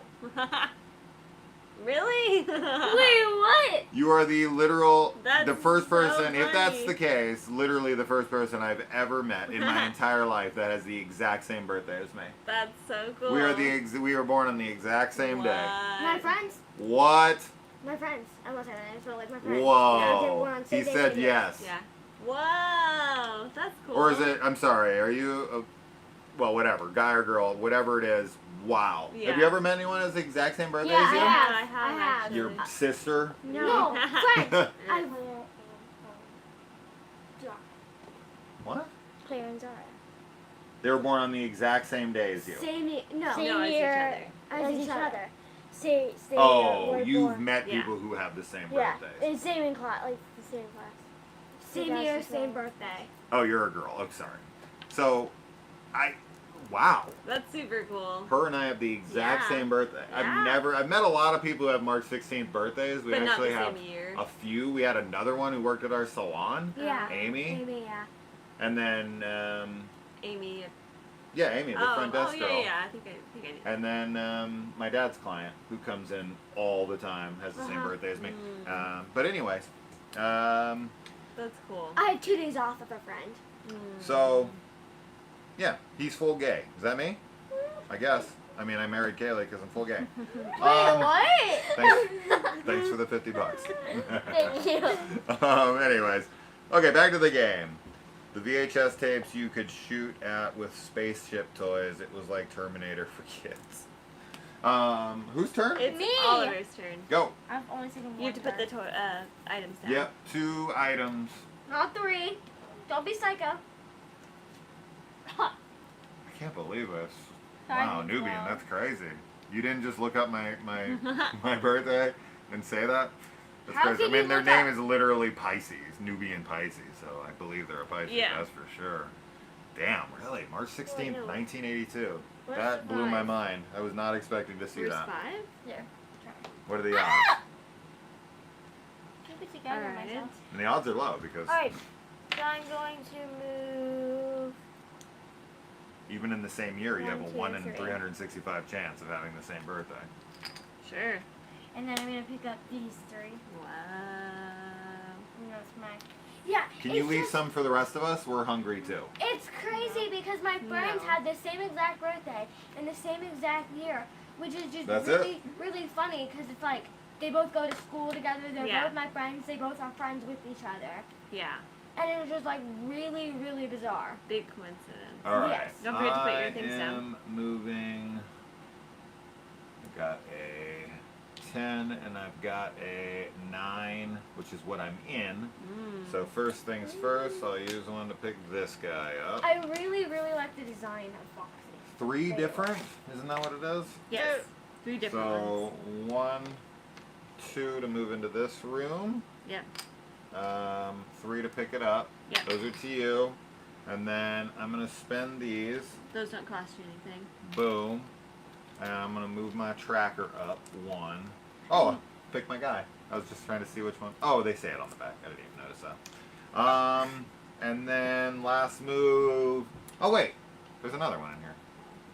Really? Wait, what? You are the literal, That's the first so person, if that's funny. the case, literally the first person I've ever met in my entire life that has the exact same birthday as me. That's so cool. We are we were born on the exact same day. My friends? What? My friends. I wasn't in it, but like my friends. Whoa. Yeah, they were on He same day said they did. yes. Yeah. Whoa, that's cool. Or is it, I'm sorry, are you, well, whatever, guy or girl, whatever it is, wow. Have you Yeah. ever met anyone that's the exact same birthday Yeah, as you? Yeah, I I have. have. Actually. Your sister? No, friends. I What? Claire and Zara. They were born on the exact same day as you. Same year. No. No, as each other. As each other. Same Oh, we're you've born. met Yeah. people who have the same Yeah, birthdays. and same in class, like the same class. Same guys year, the same same. birthday. Oh, you're a girl. Oh, sorry. So, wow. That's super cool. Her and I have the exact Yeah. same birthday. Yeah. I've met a lot of people who have March 16th birthdays. We But not actually the have same year. a few. We had another one who worked at our salon, Yeah. Amy. Amy, yeah. And then, Amy. yeah, Amy, the front desk yeah, girl. yeah. I think I knew. And then my dad's client, who comes in all the time, has the same Uh-huh. birthday as me. Mm. But anyways, That's cool. I had 2 days off of a friend. so, yeah, he's full gay. Is that me? I guess. I mean, I married Kaylee because I'm full gay. What? Thanks for the $50. Thank you. Anyways, okay, back to the game. The VHS tapes you could shoot at with spaceship toys. It was like Terminator for kids. Whose turn? It's Me. Oliver's turn. Go. I've only seen one. You have to put the items down. Yep, 2 items. Not 3. Don't be psycho. I can't believe this. Sorry, Wow, Nubian, well. that's crazy. You didn't just look up my my birthday and say that? That's How crazy. I can you mean, their look name up- is literally Pisces, Nubian Pisces, so I believe they're a Pisces, Yeah. that's for sure. Damn, really? March 16th, no. 1982. Where's That the blew my 5? mind. I was not expecting to see Where's that. 5? There. What are the odds? Keep it together Alright. myself. And the odds are low because Alright. So I'm going to move. even in the same year, you have a 1, 2, 1 in 3. 365 chance of having the same birthday. Sure. And then I'm gonna pick up these 3. Wow. And that's my. Yeah. Can you it's leave just- some for the rest of us? We're hungry too. It's crazy because my friends No. had the same exact birthday in the same exact year, which is just That's really, really funny because it's like they both go to school together. They're Yeah. both my friends. They both are friends with each other, Yeah. and it was just like really, really bizarre. Big coincidence. All right. Yes. Don't forget to put your things I down. am moving. I've got a 10 and I've got a 9, which is what I'm in. Mm. So first things first, I'll use one to pick this guy up. I really, really like the design of Foxy. 3 different? Isn't that what it is? Yes. 3 different So ones. 1, 2 to move into this room. Yep. 3 to pick it up. Yep. Those are to you. And then I'm gonna spend these. Those don't cost you anything. Boom. And I'm gonna move my tracker up 1. Oh, pick my guy. I was just trying to see which one. Oh, they say it on the back. I didn't even notice that. And then last move. Oh wait, there's another one in here.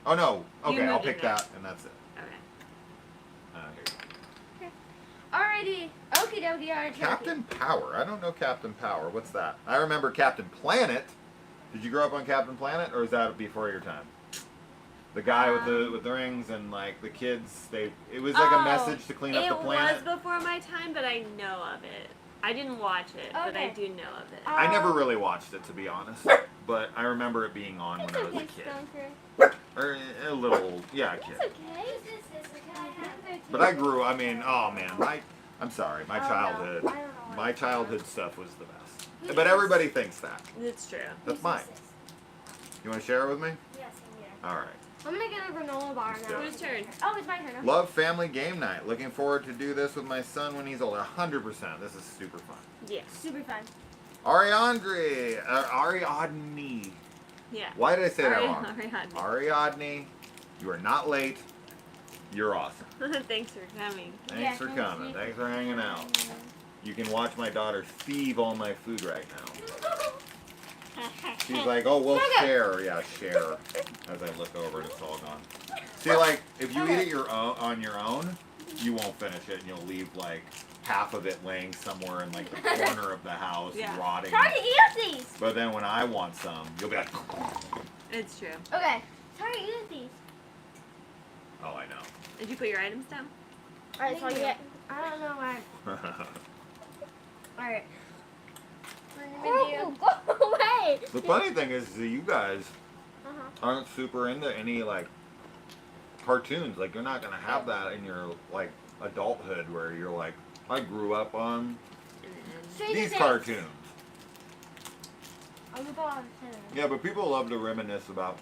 Oh no. You Okay, I'll moved it pick now. that, and that's it. Okay. Here you go. Alrighty. Okie dokie, alright. Captain Power. I don't know Captain Power. What's that? I remember Captain Planet. Did you grow up on Captain Planet, or is that before your time? The guy with the rings and like the kids. It was like a Oh, message to clean up the planet. It was before my time, but I know of it. I didn't watch it, but I Okay. do know of it. I never really watched it, to be honest, but I remember it being on when I was a kid. Or a little, yeah, a kid. Okay. But I grew. I mean, oh man, I'm sorry, my childhood. I don't know what My it's childhood stuff was the best. But everybody thinks that. It's true. That's mine. You want to share it with me? Yes, I'm here. All right. I'm gonna get a granola bar Let's now. do it. Whose turn? Oh, it's my turn. now. Love family game night. Looking forward to do this with my son when he's older. 100%. This is super fun. Yes. Super fun. Ariadne. Ariadne. Yeah. Why did I say that wrong? Ariadne. Ariadne, you are not late. You're awesome. Thanks for coming. Thanks Yeah, for thanks, coming. you. Thanks for hanging out. You can watch my daughter thieve all my food right now. She's like, oh, we'll share. Yeah, share. As I look over, it's all gone. See, like, if you eat it on your own, you won't finish it, and you'll leave, like, half of it laying somewhere in, like, the corner of the house, Yeah. rotting. Try to eat these. But then when I want some, you'll be like, It's true. Okay. Try to eat these. oh, I know. Did you put your items down? Alright, so you get. I don't know why. Alright. Oh, Go away! The funny thing is that you guys Uh-huh. aren't super into any like cartoons. Like you're not gonna have that in your like adulthood where you're like, I grew up on Stranger these Things. cartoons. Oh my god. Yeah, but people love to reminisce about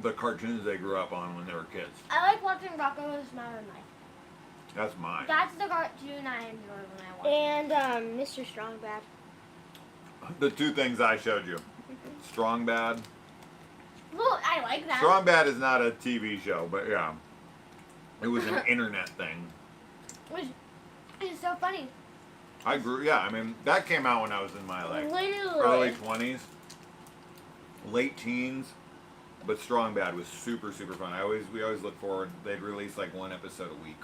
the cartoons they grew up on when they were kids. I like watching Rocko's Modern Life. That's mine. That's the cartoon I enjoy when I watch. And Mr. Strong Bad. The two things I showed you. Strong Bad. Well, I like that. Strong Bad is not a TV show, but yeah. It was an internet thing. Which is so funny. I mean, that came out when I was in my like Literally. early 20s, late teens, but Strong Bad was super, super fun. We always look forward, they'd release like one episode a week.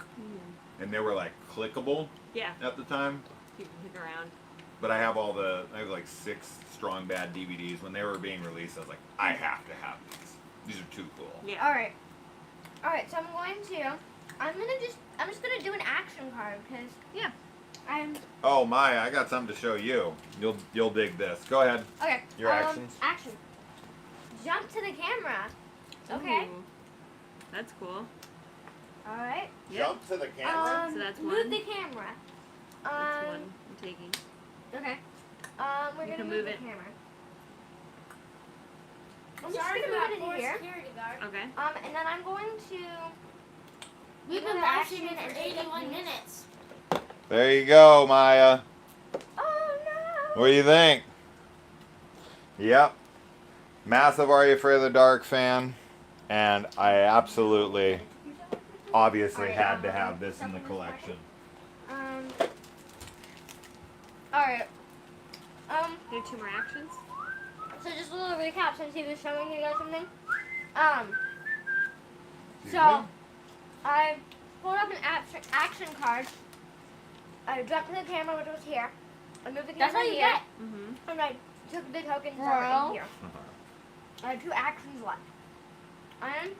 And they were like clickable Yeah. at the time. You can click around. But I have like 6 Strong Bad DVDs. When they were being released, I was like, I have to have these. These are too cool. Yeah. Alright. Alright, so I'm just gonna do an action card because Yeah. Oh my, I got something to show you. You'll dig this. Go ahead. okay. Your actions. Action. Jump to the camera. Okay. Ooh. That's cool. Alright. Yep. Jump to the camera? So that's move one. the camera. That's one I'm taking. Okay. We're You gonna can move move the it. camera. I'm just gonna move it in here. Okay. And then I'm going to. We've been live streaming for 81 minutes. There you go, Maya. Oh no! What do you think? Yep. Massive Are You Afraid of the Dark fan. And I absolutely, obviously had to have this in the collection. Alright. There are 2 more actions. So just a little recap since he was showing you guys something. Excuse So me? I pulled up an action card. I jumped to the camera, which was here. I moved the camera That's how you here. get. Mm-hmm. And I took the token Bro. from in here. I have 2 actions left. And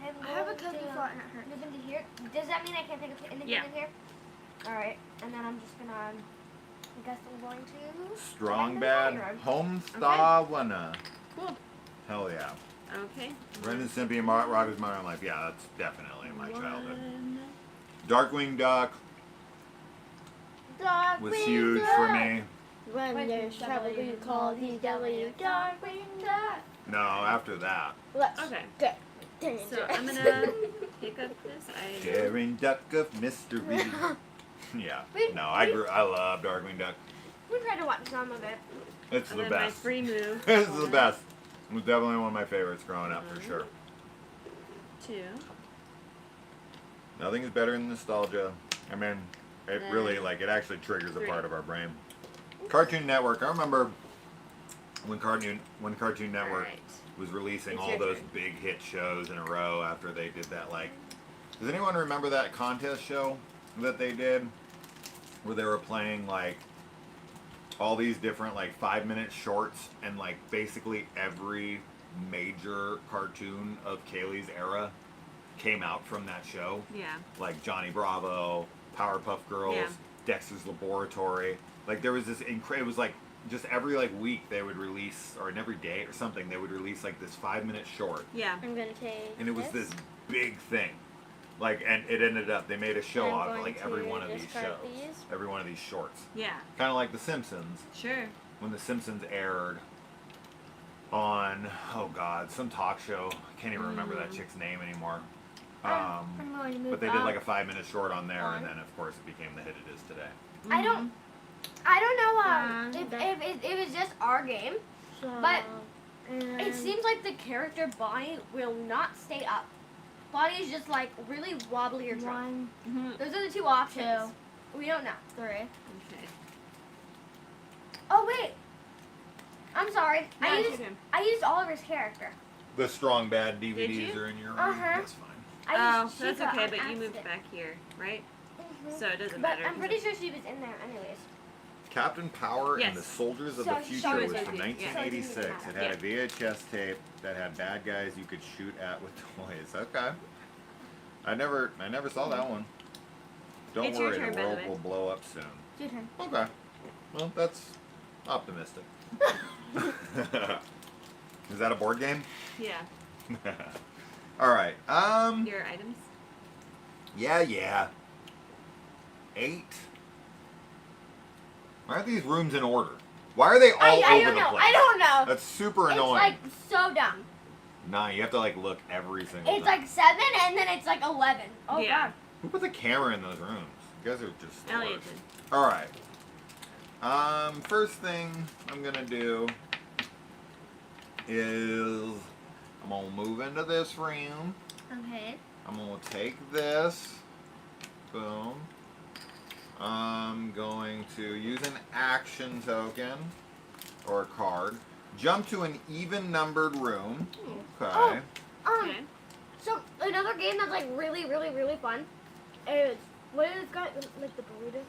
I have a cookie fart and it hurts. move into here. Does that mean I can't take anything Yeah. in here? Alright. And then I'm just gonna, I guess I'm going to. Strong Find Bad the iron. Homestar Winner. Cool. Hell yeah. Okay. Ren and Stimpy and Rocko's Modern Life. Yeah, that's definitely my childhood. One. Darkwing Duck was huge for me. When Wait, there's W. trouble, we call DW. Darkwing Duck. No, after that. Let's Okay. get So I'm gonna pick up this item. Daring Duck of Mystery. Yeah. No, I love Darkwing Duck. We tried to watch some of it. It's And the then my best. free move. This is the best. It was definitely one of my favorites growing up for sure. 2. Nothing is better than nostalgia. I mean, it Then really it actually triggers a 3. part of our brain. Cartoon Network. I remember when Cartoon Network Alright. was releasing It's all your those turn. big hit shows in a row after they did that does anyone remember that contest show that they did where they were playing all these different 5-minute shorts and basically every major cartoon of Kaylee's era came out from that show, Yeah. like Johnny Bravo, Powerpuff Girls, Yeah. Dexter's Laboratory. There was this it was just every week they would release, or every day or something, they would release this 5-minute short, Yeah. I'm gonna take and it was this big thing. And it ended up they made a show I'm out of going every to one of these discard shows, these. every one of these shorts, Yeah. kind of like The Simpsons. Sure. When The Simpsons aired on some talk show, I can't even remember that chick's name anymore. I'm going to move But they did up. a 5-minute short on there, and One. then of course it became the hit it is today. I don't know That- if it was just our game. So, but and It seems like the character Bonnie will not stay up. Bonnie is just really wobbly or drunk. 1, Mm-hmm. Those are the 2 options. We don't know. 3. Okay. Oh wait, I'm sorry. No, I it's used your turn. I used Oliver's character. The Strong Bad DVDs you? are in your room. Uh-huh. That's fine. I Oh, used that's Chica okay, on but you moved accident. back here, right? Mhm. So it doesn't But matter. I'm pretty sure she was in there anyways. Captain Power and Yes. the Soldiers of So the she Future was was with from you, yeah. 1986. So It it had a VHS tape that had bad guys you could shoot at with toys. Okay. I never saw that one. Don't It's your worry, turn, the by the world way. will blow up soon. Your turn. Okay. Well, that's optimistic. Is that a board game? Yeah. All right. Your items. Yeah. 8. Why aren't these rooms in order? Why are they all I over don't the know. place? I don't know. That's super It's annoying. like so dumb. 9. You have to like look every single It's time. like 7 and then it's like 11. Oh Yeah. god. Who put the camera in those rooms? You guys are just the Elliot worst. did. All right. First thing I'm gonna do is I'm gonna move into this room. Okay. I'm gonna take this. Boom. I'm going to use an action token or a card. Jump to an even numbered room. Okay. Oh. Okay. So another game that's like really fun is what is it got like the burrito?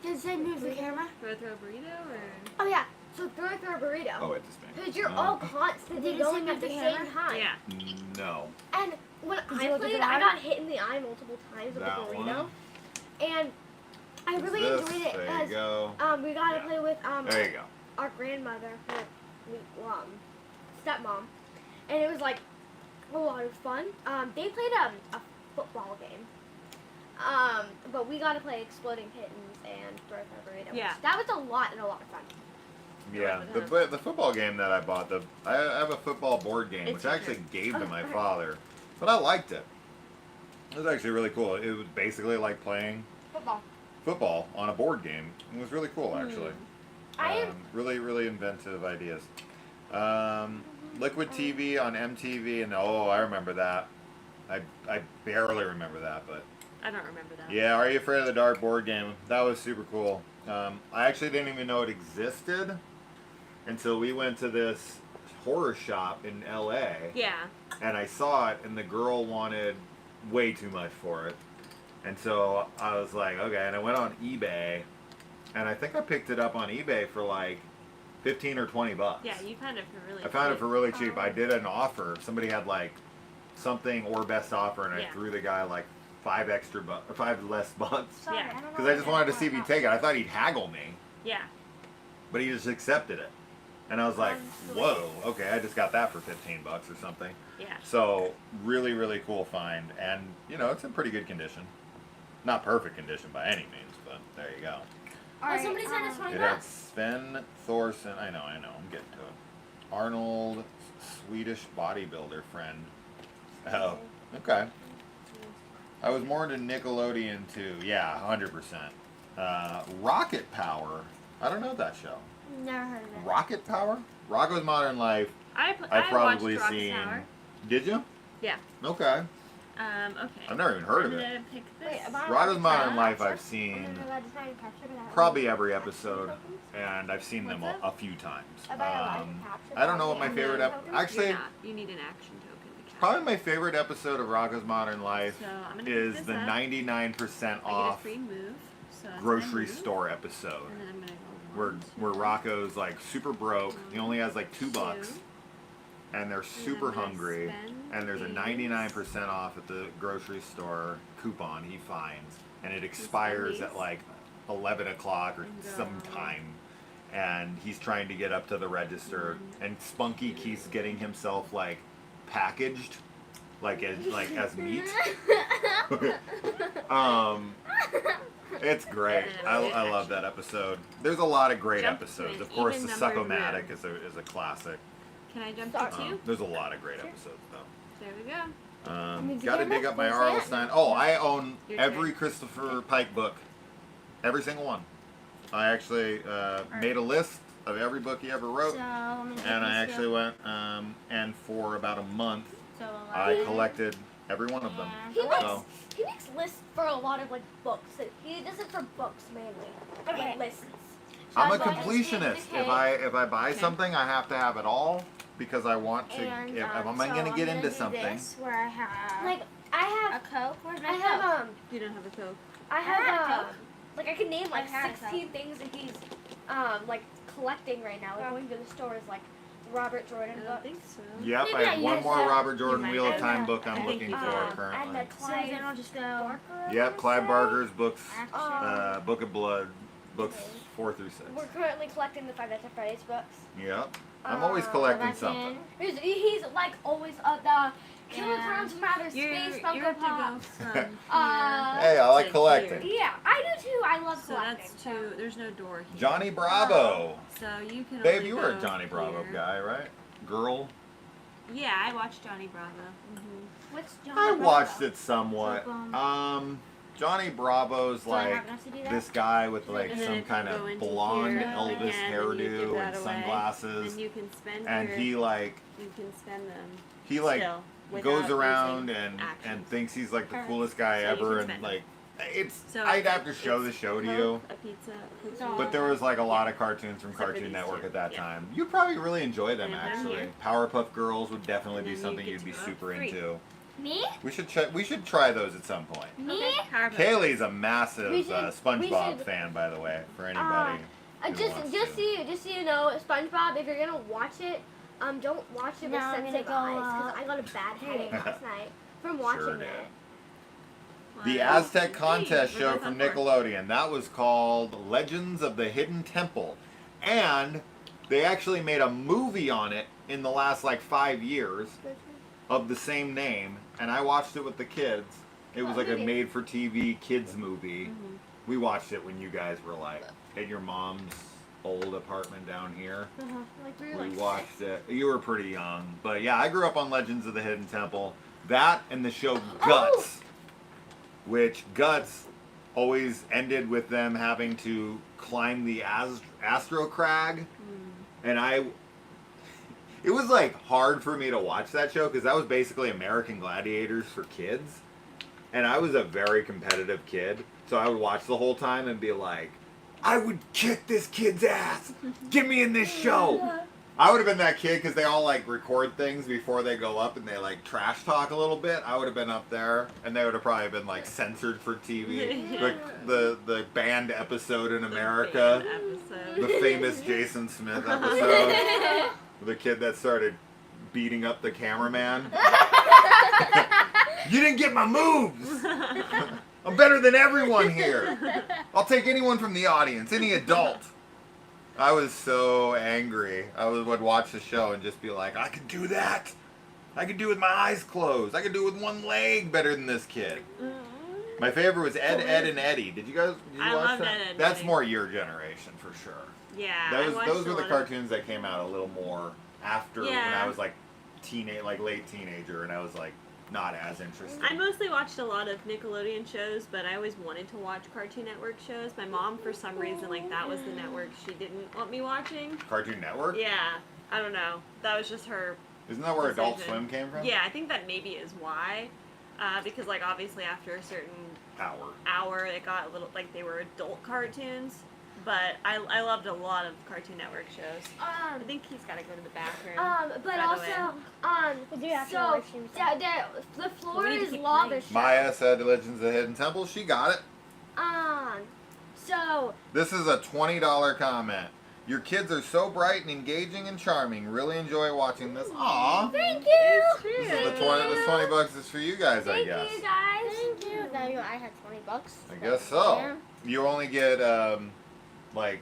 Does it move the camera? Throw a burrito or? Oh yeah. So throw a burrito. Oh, it's this thing. Because you're all constantly Did it going say at the move the same camera? time. Yeah. No. And when Did I you look at played, the I bottom? got hit in the eye multiple times with That the burrito. one? And I really This, enjoyed it there you because go. we got to Yeah. play with There you go. our grandmother, her stepmom, and it was like a lot of fun. They played a football game, but we got to play Exploding Kittens and Throw a Burrito. Yeah. That was a lot and a lot of fun. Yeah, the football game that I bought, I have a football board game, It's which I actually gave to my okay. father, but I liked it. It was actually really cool. It was basically like playing football on a board game. It was really cool, actually. I Really inventive ideas. Liquid TV on MTV, and I remember that. I barely remember that, but I don't remember that. yeah, Are You Afraid of the Dark board game? That was super cool. I actually didn't even know it existed until we went to this horror shop in LA, Yeah. and I saw it, and the girl wanted way too much for it. And so I was like, okay, and I went on eBay, and I think I picked it up on eBay for like 15 or 20 bucks. Yeah, you found it for really. I found it cheap. for really cheap. I did an offer. Somebody had like something or best offer, and I Yeah. threw the guy like 5 less bucks. Sorry, Yeah. I don't know Because I just wanted to see if he'd what take it. I thought he'd haggle me, Yeah. but he just accepted it. And I was like, whoa, okay, I just got that for 15 bucks or something. Yeah. So, really cool find. And, it's in pretty good condition. Not perfect condition by any means, but there you go. Oh, somebody sent us It had Sven Thorson, I know, I'm getting to it. Arnold, Swedish bodybuilder friend. Oh, okay. I was more into Nickelodeon too. Yeah, 100%. Rocket Power. I don't know that show. Never heard of it. Rocket Power? Rocko's Modern Life. I've probably watched seen. Tower. Did you? Yeah. Okay. Okay. I've never even heard of I'm it. gonna pick this. Rocko's Modern Life I've seen probably every episode, and I've seen them a few times. I don't know what my favorite actually, You're not. You need an action token to catch. probably my favorite episode of Rocko's Modern Life So I'm gonna is pick the this up. 99% I get a off free move. So that's my grocery move. store episode. And then I'm gonna go Where one, where two, Rocco's like super broke. He only has like $2, two. and they're super I'm gonna hungry. spend And there's a these. 99% off at the grocery store coupon he finds, and it expires these. at like 11 o'clock or And go. sometime. And he's trying to get up to the register, and Spunky keeps getting himself like packaged, like as meat. It's great. I love that episode. There's a lot of great Jump to episodes. an Of course, the even-numbered Suckomatic room. is a classic. Can I jump to two? There's a lot of great episodes though. There we go. Got to dig up my Where's R.L. that? Stein. Oh, I own Your every turn. Christopher Pike book. Every single one. I actually made a list of every book he ever wrote. So, let me And I actually went, and for about a month, So, I collected every one of them. He makes, So, he makes lists for a lot of like books. He does it for books mainly. Okay. Like lists. I'm a So I bought his completionist. cake. If I buy something, I have to have it all because I want to. And, if I'm so going to get into do something, This, where I have Like I a have, Coke. Where's my I have Coke? You don't have a Coke. I had a have Coke. like I can name like I had a 16 things that he's like collecting right now. Like going to the store is like Robert Jordan I books. don't think so. Yep, Maybe I have I one used more that. Robert Jordan might Wheel of have. Time book I I'm think looking you for did. And currently. the So then Clive I'll just go. Barker. I Yep, wanna Clive say. Barker's books, Action. Book of Blood, books 4 through 6. We're currently collecting the Five Nights at Freddy's books. Yep, I'm always Uh, collecting Back something. in. He's like always the Killer Yeah. Clowns from Outer You Space, have Funko to go Pop. from here Hey, I like to collecting. here. Yeah, I do too. I love So collecting. that's two. There's no door here. Johnny Bravo. So you can. Babe, only you were a go Johnny Bravo here. guy, right? Girl. Yeah, I watched Johnny Bravo. What's John I Bravo? watched it somewhat. So, Johnny Bravo's So I like have enough to do that? this guy with like And then some if you kind go of into blonde here Elvis again, then you give hairdo that and away, sunglasses, And you can spend and your, he like you can spend them. he like still, goes without around using and actions. thinks he's like the Perfect. coolest guy So you ever, can and spend like it's So I'd it's- have to show the it's show to Coke, you. A pizza. So- But there was like a lot of cartoons from Except for Cartoon these Network two. at that Yeah. time. You'd probably really enjoy them And then actually. here. Powerpuff Girls would definitely And be then you something get you'd be to go super free. into. Me? We should try those at some point. Me? Okay, Powerpuff. Kaylee's a massive We should- SpongeBob we should- fan, by the way. For anybody. who Just wants just to. so you know, SpongeBob, if you're gonna watch it, don't watch it with Now I'm sensitive gonna go, eyes because I got a bad headache last night from watching Sure did. it. The Wow. Aztec Contest Hey, show what from was that for? Nickelodeon. That was called Legends of the Hidden Temple. And they actually made a movie on it in the last like 5 years of the same name. And I watched it with the kids. It was What like a movie? made for TV kids movie. Mhm. We watched it when you guys were like at your mom's old apartment down here. Like we We were like watched it. You were pretty young. But yeah, I grew up on Legends of the Hidden Temple. That and the show Guts. Which Guts always ended with them having to climb the Astro Crag. And it was like hard for me to watch that show because that was basically American Gladiators for kids. And I was a very competitive kid. So I would watch the whole time and be like, I would kick this kid's ass. Get me in this show. I would have been that kid because they all like record things before they go up and they like trash talk a little bit. I would have been up there and they would have probably been like censored for TV. Like the banned episode in America. Episode. The famous Jason Smith episode. The kid that started beating up the cameraman. You didn't get my moves! I'm better than everyone here. I'll take anyone from the audience, any adult. I was so angry. Would watch the show and just be like, I could do that. I could do it with my eyes closed. I could do it with one leg better than this kid. My favorite was Ed, Ed, and Eddie. Did you watch I loved that? Ed, Ed, and That's Eddie. more your generation for sure. Yeah, Those I watched were a the lot cartoons that came out a little more after when Yeah. I was like late teenager, and I was like not as interested. I mostly watched a lot of Nickelodeon shows, but I always wanted to watch Cartoon Network shows. My mom, for some reason, like that was the network she didn't want me watching. Cartoon Network? Yeah, I don't know. That was just her. Isn't that where Adult decision. Swim came from? Yeah, I think that maybe is why. Because like obviously after a certain hour, it got a little like they were adult cartoons. But I loved a lot of Cartoon Network shows. I think he's got to go to the bathroom. but by the also, We do have to so live stream the floor We need to is keep lava playing. show. Maya said Legends of the Hidden Temple. She got it. So This is a $20 comment. Your kids are so bright and engaging and charming. Really enjoy watching this. Aww. thank you. This is the 20 bucks is for you guys, I Thank guys. you guys. Thank you. Now I had $20. I guess so. Yeah. You only get like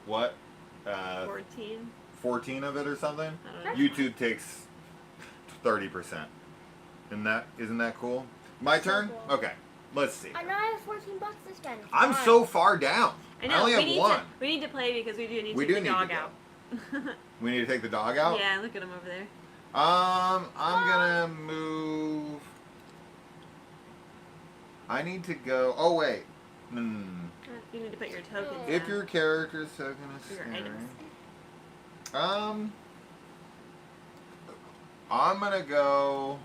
what? 14. 14 of it or something? I don't know. YouTube takes 30%. Isn't that cool? My turn? cool. Okay. Let's see. And now I have $14 to spend. I'm Fine. so far down. I know. only we have need one. we need to play because we do need We to do take need the to dog go. out. We need to take the dog out? Yeah, look at him over there. I'm gonna move. I need to go. Oh wait. You need to put your tokens If down. your character's so gonna Your scary. items. I'm gonna go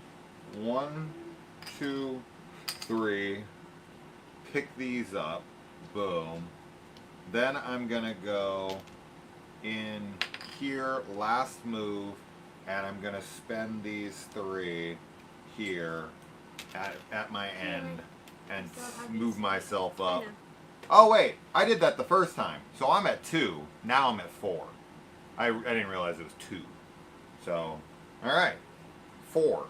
1, 2, 3. Pick these up. Boom. Then I'm gonna go in here, last move, and I'm gonna spend these 3 here at my end and move myself I up. know. Oh wait, I did that the first time, so I'm at 2. Now I'm at 4. I didn't realize it was 2. So, all right, 4.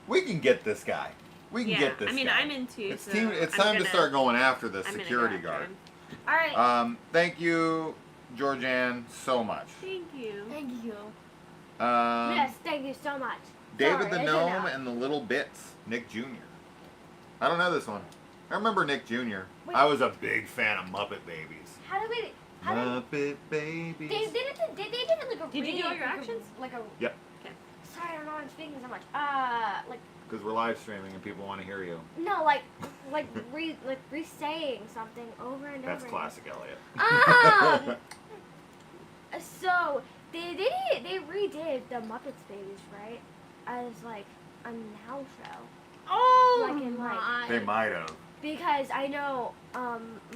We can get this guy. We can get this guy. I mean, I'm in 2, It's, so it's time to start going after the I'm security gonna go after guard. him. All right. Thank you, Georgianne, so much. Thank you. Thank you. Yes, Thank you so much. David Sorry, the I Gnome didn't know. and the Little Bits, Nick Jr. I don't know this one. I remember Nick Jr. Wait. I was a big fan of Muppet Babies. How do we? How did Muppet Babies. they did it? They did it like a. Did you do all your like a- actions? Like a. Yep, Sorry, I don't know why I'm speaking so much. Like because we're live streaming and people want to hear you. no, like re-saying something over and That's over. classic Elliot. So they did it. They redid the Muppets Babies, right? As like a now show. Oh Like in, like- my. They might have. Because I know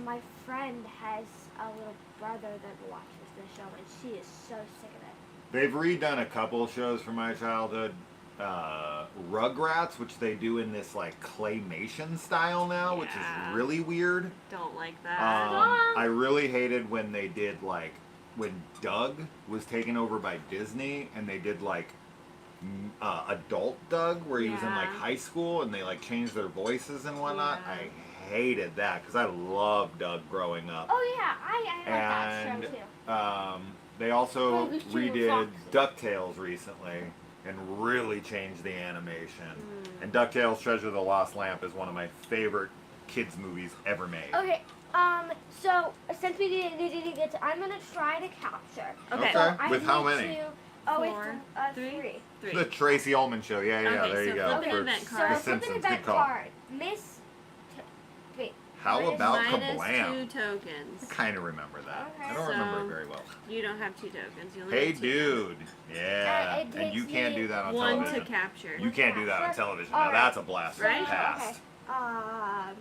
my friend has a little brother that watches the show, and she is so sick of it. They've redone a couple shows from my childhood. Rugrats, which they do in this like claymation style now, which Yeah. is really weird. Don't like that. I really hated when they did like when Doug was taken over by Disney and they did like adult Doug where he was in like Yeah. high school and they like changed their voices and whatnot. Yeah. I hated that because I loved Doug growing up. Oh yeah, I like that And show too. they also Oh, it was Junior redid Fox. DuckTales recently and really changed the animation. Mm. And DuckTales Treasure of the Lost Lamp is one of my favorite kids movies ever made. Okay, so since we didn't get to, I'm gonna try to capture. Okay. So I With how need many? To, oh, 4, it's 3. 3. The Tracy Ullman Show. Yeah, Okay, there you so go. flip an For event So card. The flip an Simpsons. event Good call. card. Wait. How Minus- about Minus Kablam? 2 tokens. I kind of remember that. Okay. I don't remember So- it very well. You don't have 2 tokens. You only Hey, get 2 dude. Yeah. it And you takes can't me do that on 1 to television. capture. You can't do that on television. Now Alright. that's a blast from Right? the past. Okay.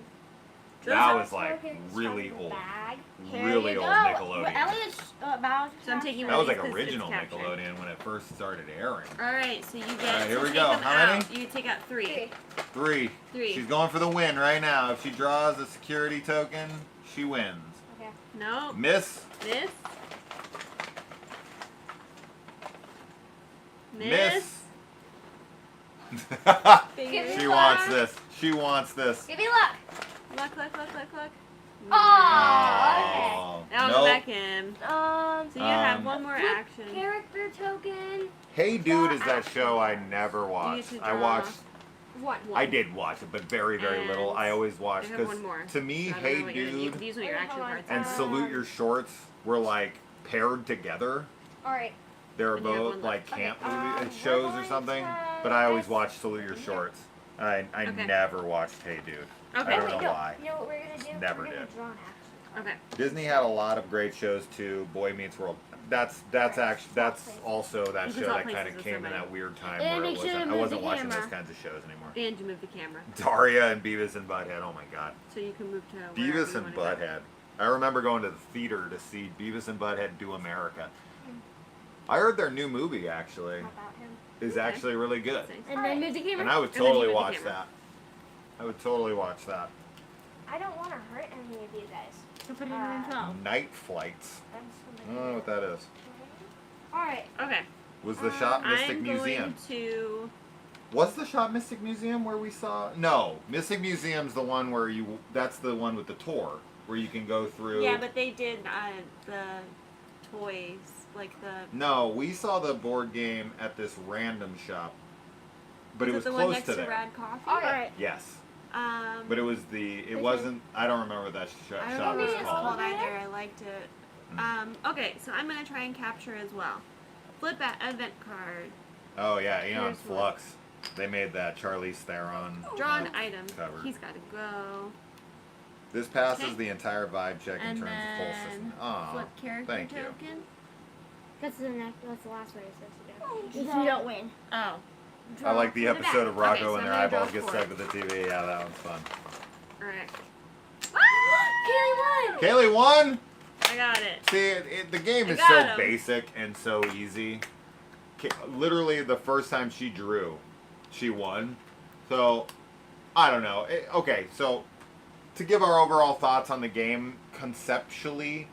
That those was like tokens really from the old. bag. Really Here you old go. Nickelodeon. Well, Elliot's about to So I'm taking capture. That was like Because it's original captured. Nickelodeon when it first started airing. Alright, so you get Alright, here to we take go. them How out. many? You take out 3. 3. 3. She's going for the win right now. If she draws a security token, she wins. Okay. No. Miss. Miss. Miss. Fingers She luck. wants this. She wants this. Give me luck. Look. Oh, Oh, Now nope. go back in. So you have one more flip action. Character token. Hey Dude is that show I never You watched. get to I draw. watched. One. I did watch it, but very, very little. And I always I watched have because one more. to me, So I don't know Hey what you're gonna- You can Dude use one of your Okay, action hold on. cards. and Salute Your Shorts were like paired together. All right. They were And you have both one like left. camp Okay, movies and we're shows or going something. to But I always this- watched Salute Your Shorts. I Okay. never watched Hey Dude. Okay. I don't Wait, know no. why. You know what we're gonna do? Never we're gonna did. draw an action. Okay. Disney had a lot of great shows too. Boy Meets World. That's actually that's also that Because show all that kind places of are came in somebody. that weird time And where make it sure to wasn't, I move wasn't the watching those camera. kinds of shows anymore. And you move the camera. Daria and Beavis and Butthead. Oh my god. So you can move to wherever Beavis you and wanna go. Butthead. I remember going to the theater to see Beavis and Butthead Do America. I heard their new movie actually How about him? is Okay. actually really good. That's nice. And then move the camera. And I would then you totally move the watch camera. that. I would totally watch that. I don't want to hurt any of you guys. So put it in the top. Night Flights. I'm just I gonna don't know what that is. All right. Okay. Was the Shop Mystic I'm Museum? going to. Was the Shop Mystic Museum where we saw? No, Mystic Museum's the one where you. That's the one with the tour where you can go through. Yeah, but they did the toys, like the. No, we saw the board game at this random shop, but Is it was the close one next to to there. Rad Coffee. All right. Yes, Um. but it was the. It wasn't. I don't remember what that I don't shop know was what it's called. called either. I liked it. Okay, so I'm gonna try and capture as well. Flip that event card. Oh yeah, Aeon Here's one. Flux. They made that Charlize Theron. Draw an item. cover. He's got to go. This passes Okay. the entire vibe check in And terms of full system. then Aw, flip character thank you. token. That's the next. That's the last one you're supposed to do. If you don't win. Oh. I like the Draw from episode of Rocco Okay, so when I'm their gonna draw eyeballs get 4. stuck to the TV. Yeah, that one's fun. Alright. Kaylee won. Kaylee won! I got it. See, the game I is got so 'em. basic and so easy. Literally, the first time she drew, she won. So, I don't know. Okay, so to give our overall thoughts on the game, conceptually,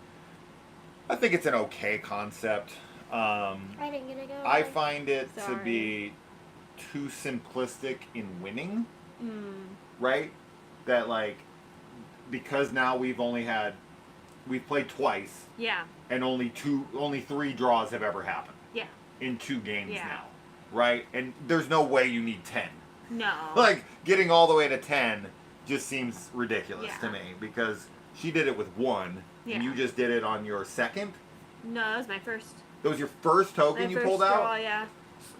I think it's an okay concept. I didn't get to go. I find it to Sorry. be too simplistic in winning, Mm. right? That like, because now we've played twice, Yeah. and only 3 draws have ever happened. Yeah. In 2 games Yeah. now, right? And there's no way you need 10. No. Like, getting all the way to 10 just seems ridiculous Yeah. to me, because she did it with 1, Yeah. and you just did it on your second. No, that was my first. That was your first token My you first pulled draw, out? yeah.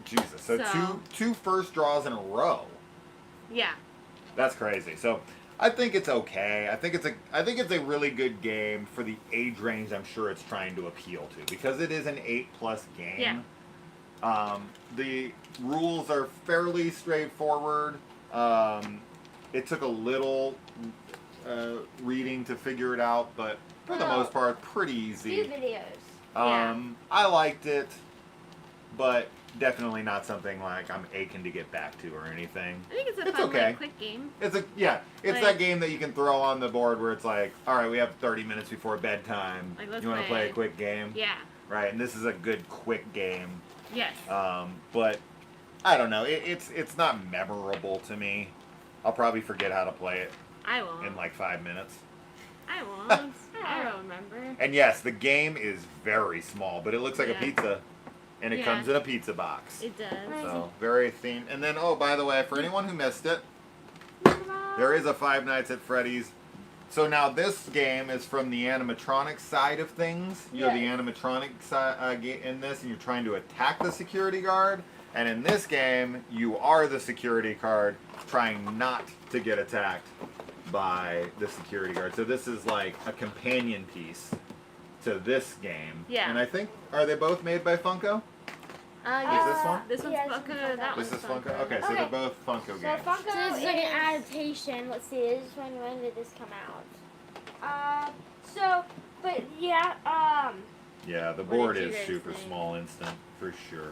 Jesus, so, So- two first draws in a row. Yeah. That's crazy. So I think it's okay. I think it's a really good game for the age range I'm sure it's trying to appeal to, because it is an 8+ game. Yeah. The rules are fairly straightforward. It took a little reading to figure it out, but for the most part, pretty easy. Few videos. I liked it, but definitely not something like I'm aching to get back to or anything. I think it's a It's fun, okay. like, quick game. It's Like- that game that you can throw on the board where it's like, all right, we have 30 minutes before bedtime. Like, let's you want to play a quick game? Yeah. Right, and this is a good quick game. Yes. But I don't know, it's not memorable to me. I'll probably forget how to play it I won't. in like 5 minutes. I won't. I don't remember. And yes, the game is very small, but it looks like a Yeah. pizza. And it Yeah. comes in a pizza box. It does. So, very themed. And then, oh, by the way, for anyone who missed it, there is a Five Nights at Freddy's. So now this game is from the animatronic side of things. You're the animatronic side in this, and you're trying to attack the security guard. And in this game, you are the security guard trying not to get attacked by the security guard. So this is like a companion piece to this game. Yeah. And I think, are they both made by Funko? Yes. this one? This one's Yeah, this Funko. one's Funko. That This one's is Funko? Okay, so they're both Funko So games. Funko So this is like is- an adaptation. Let's see. This is when did this come out? Yeah, the What board did you is guys super think? small instant, for sure.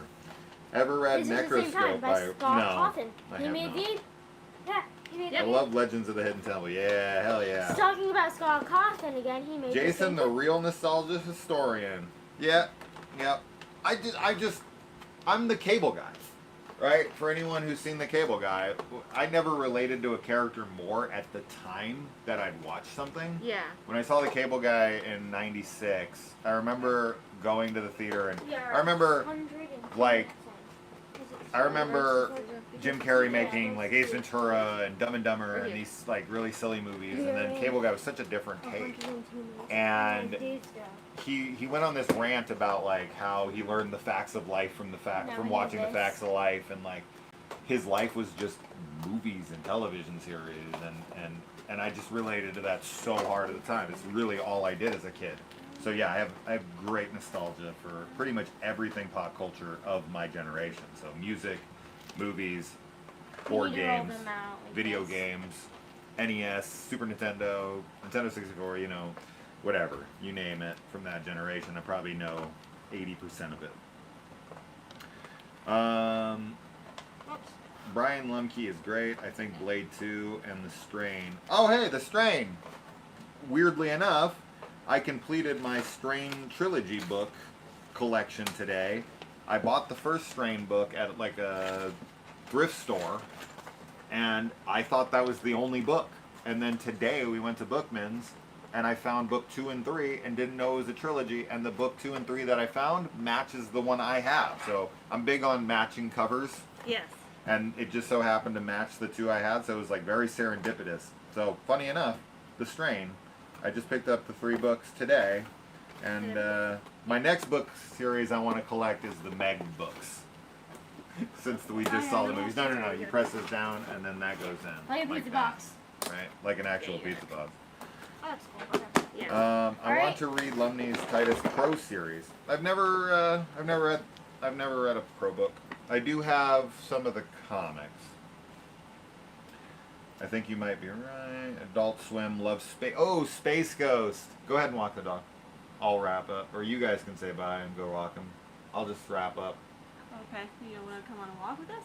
Ever read This is the same time Necroscope by Scott No, Cawthon. I He have made not. these. Yeah, he made I these. love Legends of the Hidden Temple. Yeah, hell yeah. Talking about Scott Cawthon again, he made Jason, this the real nostalgia historian. Yeah, yep. I'm the cable guy, right? For anyone who's seen the cable guy, I never related to a character more at the time that I'd watch something. Yeah. When I saw the cable guy in '96, I remember going to the theater and I remember like I remember Jim Carrey making like Ace Ventura and Dumb and Dumber and these like really silly movies, and then Cable Guy was such a different take. And he went on this rant about like how he learned the facts of life from watching the facts of life, and like his life was just movies and television series, and I just related to that so hard at the time. It's really all I did as a kid. So yeah, I have great nostalgia for pretty much everything pop culture of my generation. So music, movies, board games, video games, NES, Super Nintendo, Nintendo 64, you know, whatever, you name it from that generation. I probably know 80% of it. Brian Lemke is great. I think Blade 2 and The Strain. Oh, hey, The Strain! Weirdly enough, I completed my Strain trilogy book collection today. I bought the first Strain book at like a thrift store, and I thought that was the only book. And then today we went to Bookman's, and I found book 2 and 3 and didn't know it was a trilogy, and the book 2 and 3 that I found matches the one I have. So I'm big on matching covers. Yes. And it just so happened to match the 2 I had, so it was like very serendipitous. So funny enough, The Strain, I just picked up the 3 books today, and my next book series I want to collect is the Meg books. Since we just saw the movies. No, you press this down and then that goes in. Like a pizza box. Right, like an actual pizza box. Oh, that's cool. Okay. Yeah. I want to read Lumley's Titus Pro series. I've never read a Pro book. I do have some of the comics. I think you might be right. Adult Swim loves Space. Oh, Space Ghost. Go ahead and walk the dog. I'll wrap up, or you guys can say bye and go walk him. I'll just wrap up. Okay. You don't want to come on a walk with us?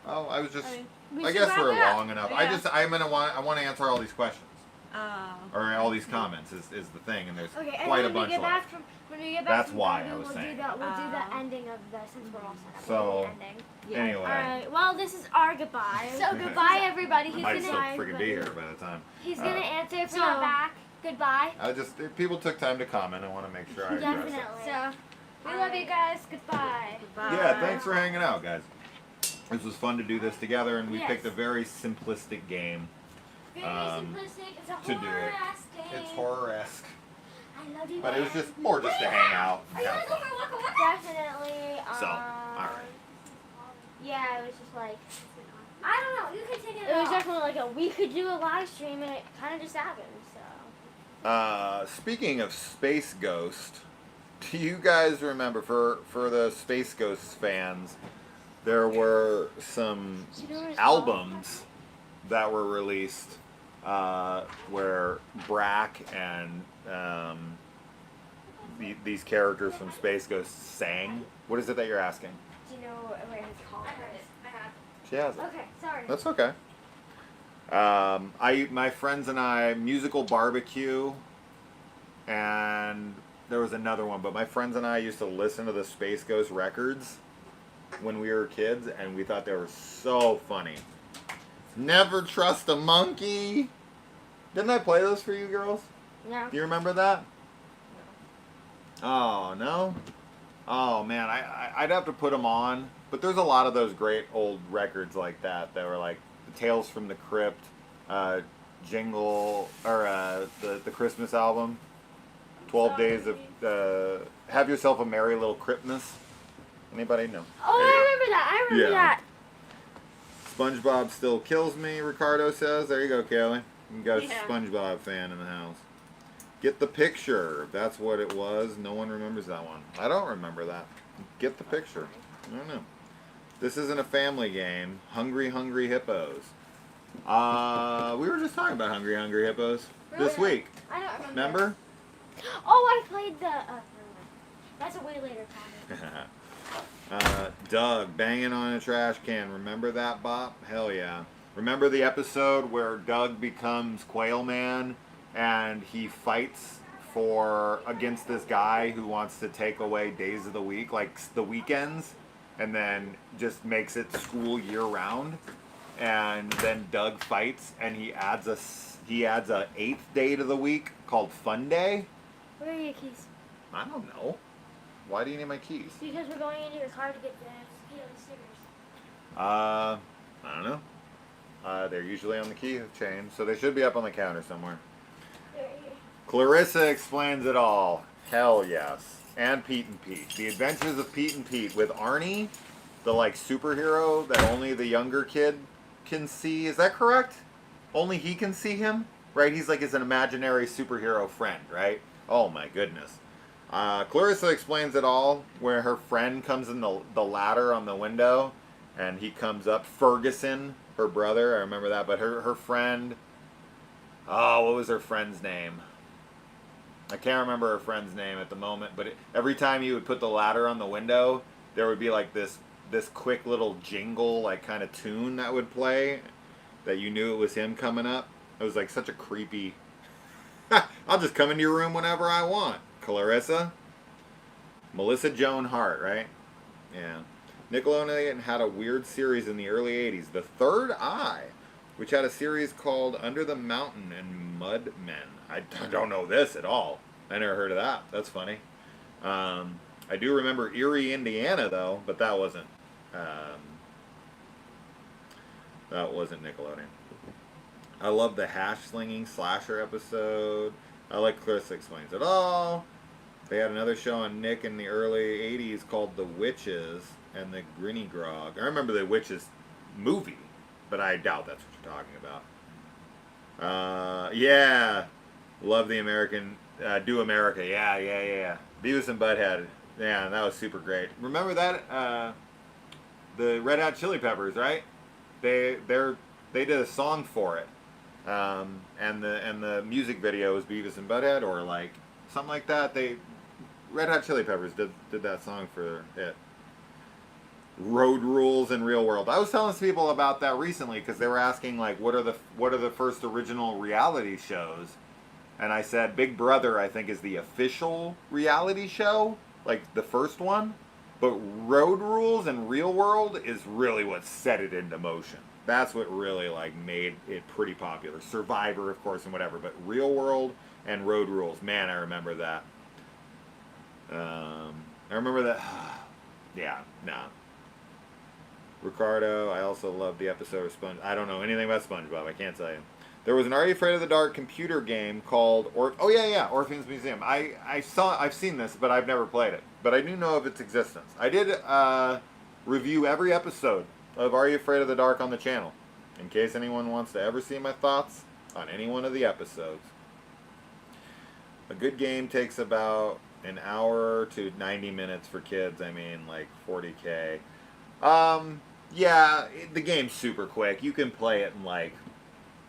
Oh, I was just. I mean, I guess we're long enough. Yeah. I want to answer all these questions oh. or all these comments is the thing, and there's Okay, and quite a then we bunch get left. back from When we get back That's from why Friday, I was saying. We'll do the ending of the since we're all set up. So, the ending. anyway. Alright, well, this is our goodbye. So, goodbye, everybody. I He's might gonna still freaking be here by the time. He's gonna answer if you're not back. Goodbye. If people took time to comment, I want to make sure I address it. Definitely. So, we love you guys. Goodbye. Bye. Yeah, thanks for hanging out, guys. This was fun to do this together, and we Yes. picked a very simplistic game. Very simplistic. It's a to do it. horror-ass game. It's horror-esque, I love you but it was guys. just more just to hang out and have fun. Definitely. So, alright. Yeah, it was just like, I don't know. You can take it. It was definitely like we could do a live stream, and it kind of just happened. So. Speaking of Space Ghost, do you guys remember, for the Space Ghost fans, there were some albums that were released where Brack and these characters from Space Ghost sang? What is it that you're asking? Do you know where his collar is? I have. She has it. Okay, sorry. That's okay. My friends and I, Musical Barbecue, and there was another one, but my friends and I used to listen to the Space Ghost records when we were kids, and we thought they were so funny. Never Trust a Monkey. Didn't I play those for you girls? No. Do you remember that? Oh, no? Oh, man, I'd have to put them on. But there's a lot of those great old records like that were like Tales from the Crypt, Jingle, or the Christmas album, 12 Days of, Have Yourself a Merry Little Christmas. Anybody know? Oh, I remember that. I remember that. SpongeBob Still Kills Me, Ricardo says. There you go, Kaylee. You got a Yeah. SpongeBob fan in the house. Get the Picture. That's what it was. No one remembers that one. I don't remember that. Get the Picture. I don't know. This isn't a family game. Hungry, Hungry Hippos. We were just talking about Hungry, Hungry Hippos this week. I don't Remember? Oh, I played the. Never mind. That's a way later comment. Doug banging on a trash can. Remember that bop? Hell yeah. Remember the episode where Doug becomes Quail Man and he fights against this guy who wants to take away days of the week, like the weekends, and then just makes it school year round. And then Doug fights and he adds a 8th day to the week called Fun Day. Where are your keys? I don't know. Why do you need my keys? Because we're going into your car to get the stickers. I don't know. They're usually on the key chain, so they should be up on the counter somewhere. They're right here. Clarissa explains it all. Hell yes. And Pete and Pete. The Adventures of Pete and Pete with Arnie, the like superhero that only the younger kid can see. Is that correct? Only he can see him? Right? He's like his an imaginary superhero friend, right? Oh my goodness. Clarissa explains it all, where her friend comes in the ladder on the window, and he comes up. Ferguson, her brother, I remember that, but her friend, oh, what was her friend's name? I can't remember her friend's name at the moment, but every time you would put the ladder on the window, there would be like this quick little jingle, like kind of tune that would play, that you knew it was him coming up. It was like such a creepy, I'll just come into your room whenever I want. Clarissa. Melissa Joan Hart, right? Yeah. Nickelodeon had a weird series in the early 80s, The Third Eye, which had a series called Under the Mountain and Mud Men. I don't know this at all. I never heard of that. That's funny. I do remember Erie, Indiana, though, but that wasn't Nickelodeon. I love the hash slinging slasher episode. I like Clarissa Explains It All. They had another show on Nick in the early 80s called The Witches and the Grinny Grog. I remember The Witches movie, but I doubt that's what you're talking about. Yeah. Love the American, Do America. Yeah. Beavis and Butthead. Yeah, that was super great. Remember that? The Red Hot Chili Peppers, right? They did a song for it. And the music video was Beavis and Butthead, or like something like that. Red Hot Chili Peppers did that song for it. Road Rules in Real World. I was telling some people about that recently because they were asking like what are the first original reality shows, and I said Big Brother, I think, is the official reality show, like the first one. But Road Rules and Real World is really what set it into motion. That's what really like made it pretty popular. Survivor, of course, and whatever. But Real World and Road Rules, man, I remember that. I remember that. Yeah, nah. Ricardo, I also love the episode of I don't know anything about SpongeBob. I can't tell you. There was an Are You Afraid of the Dark computer game called Orphan's Museum. I've seen this, but I've never played it. But I do know of its existence. I did review every episode of Are You Afraid of the Dark on the channel, in case anyone wants to ever see my thoughts on any one of the episodes. A good game takes about an hour to 90 minutes for kids. I mean, like 40K. Yeah, the game's super quick. You can play it in like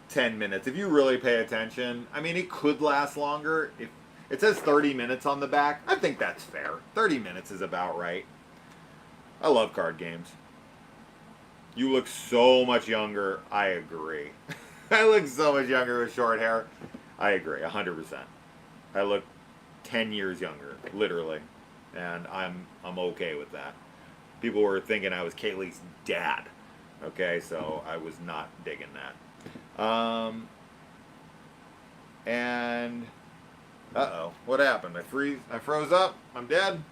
10 minutes if you really pay attention. I mean, it could last longer. If it says 30 minutes on the back, I think that's fair. 30 minutes is about right. I love card games. You look so much younger. I agree. I look so much younger with short hair. I agree, 100%. I look 10 years younger, literally, and I'm okay with that. People were thinking I was Kaylee's dad. Okay, so I was not digging that. And uh-oh, what happened? I froze up. I'm dead.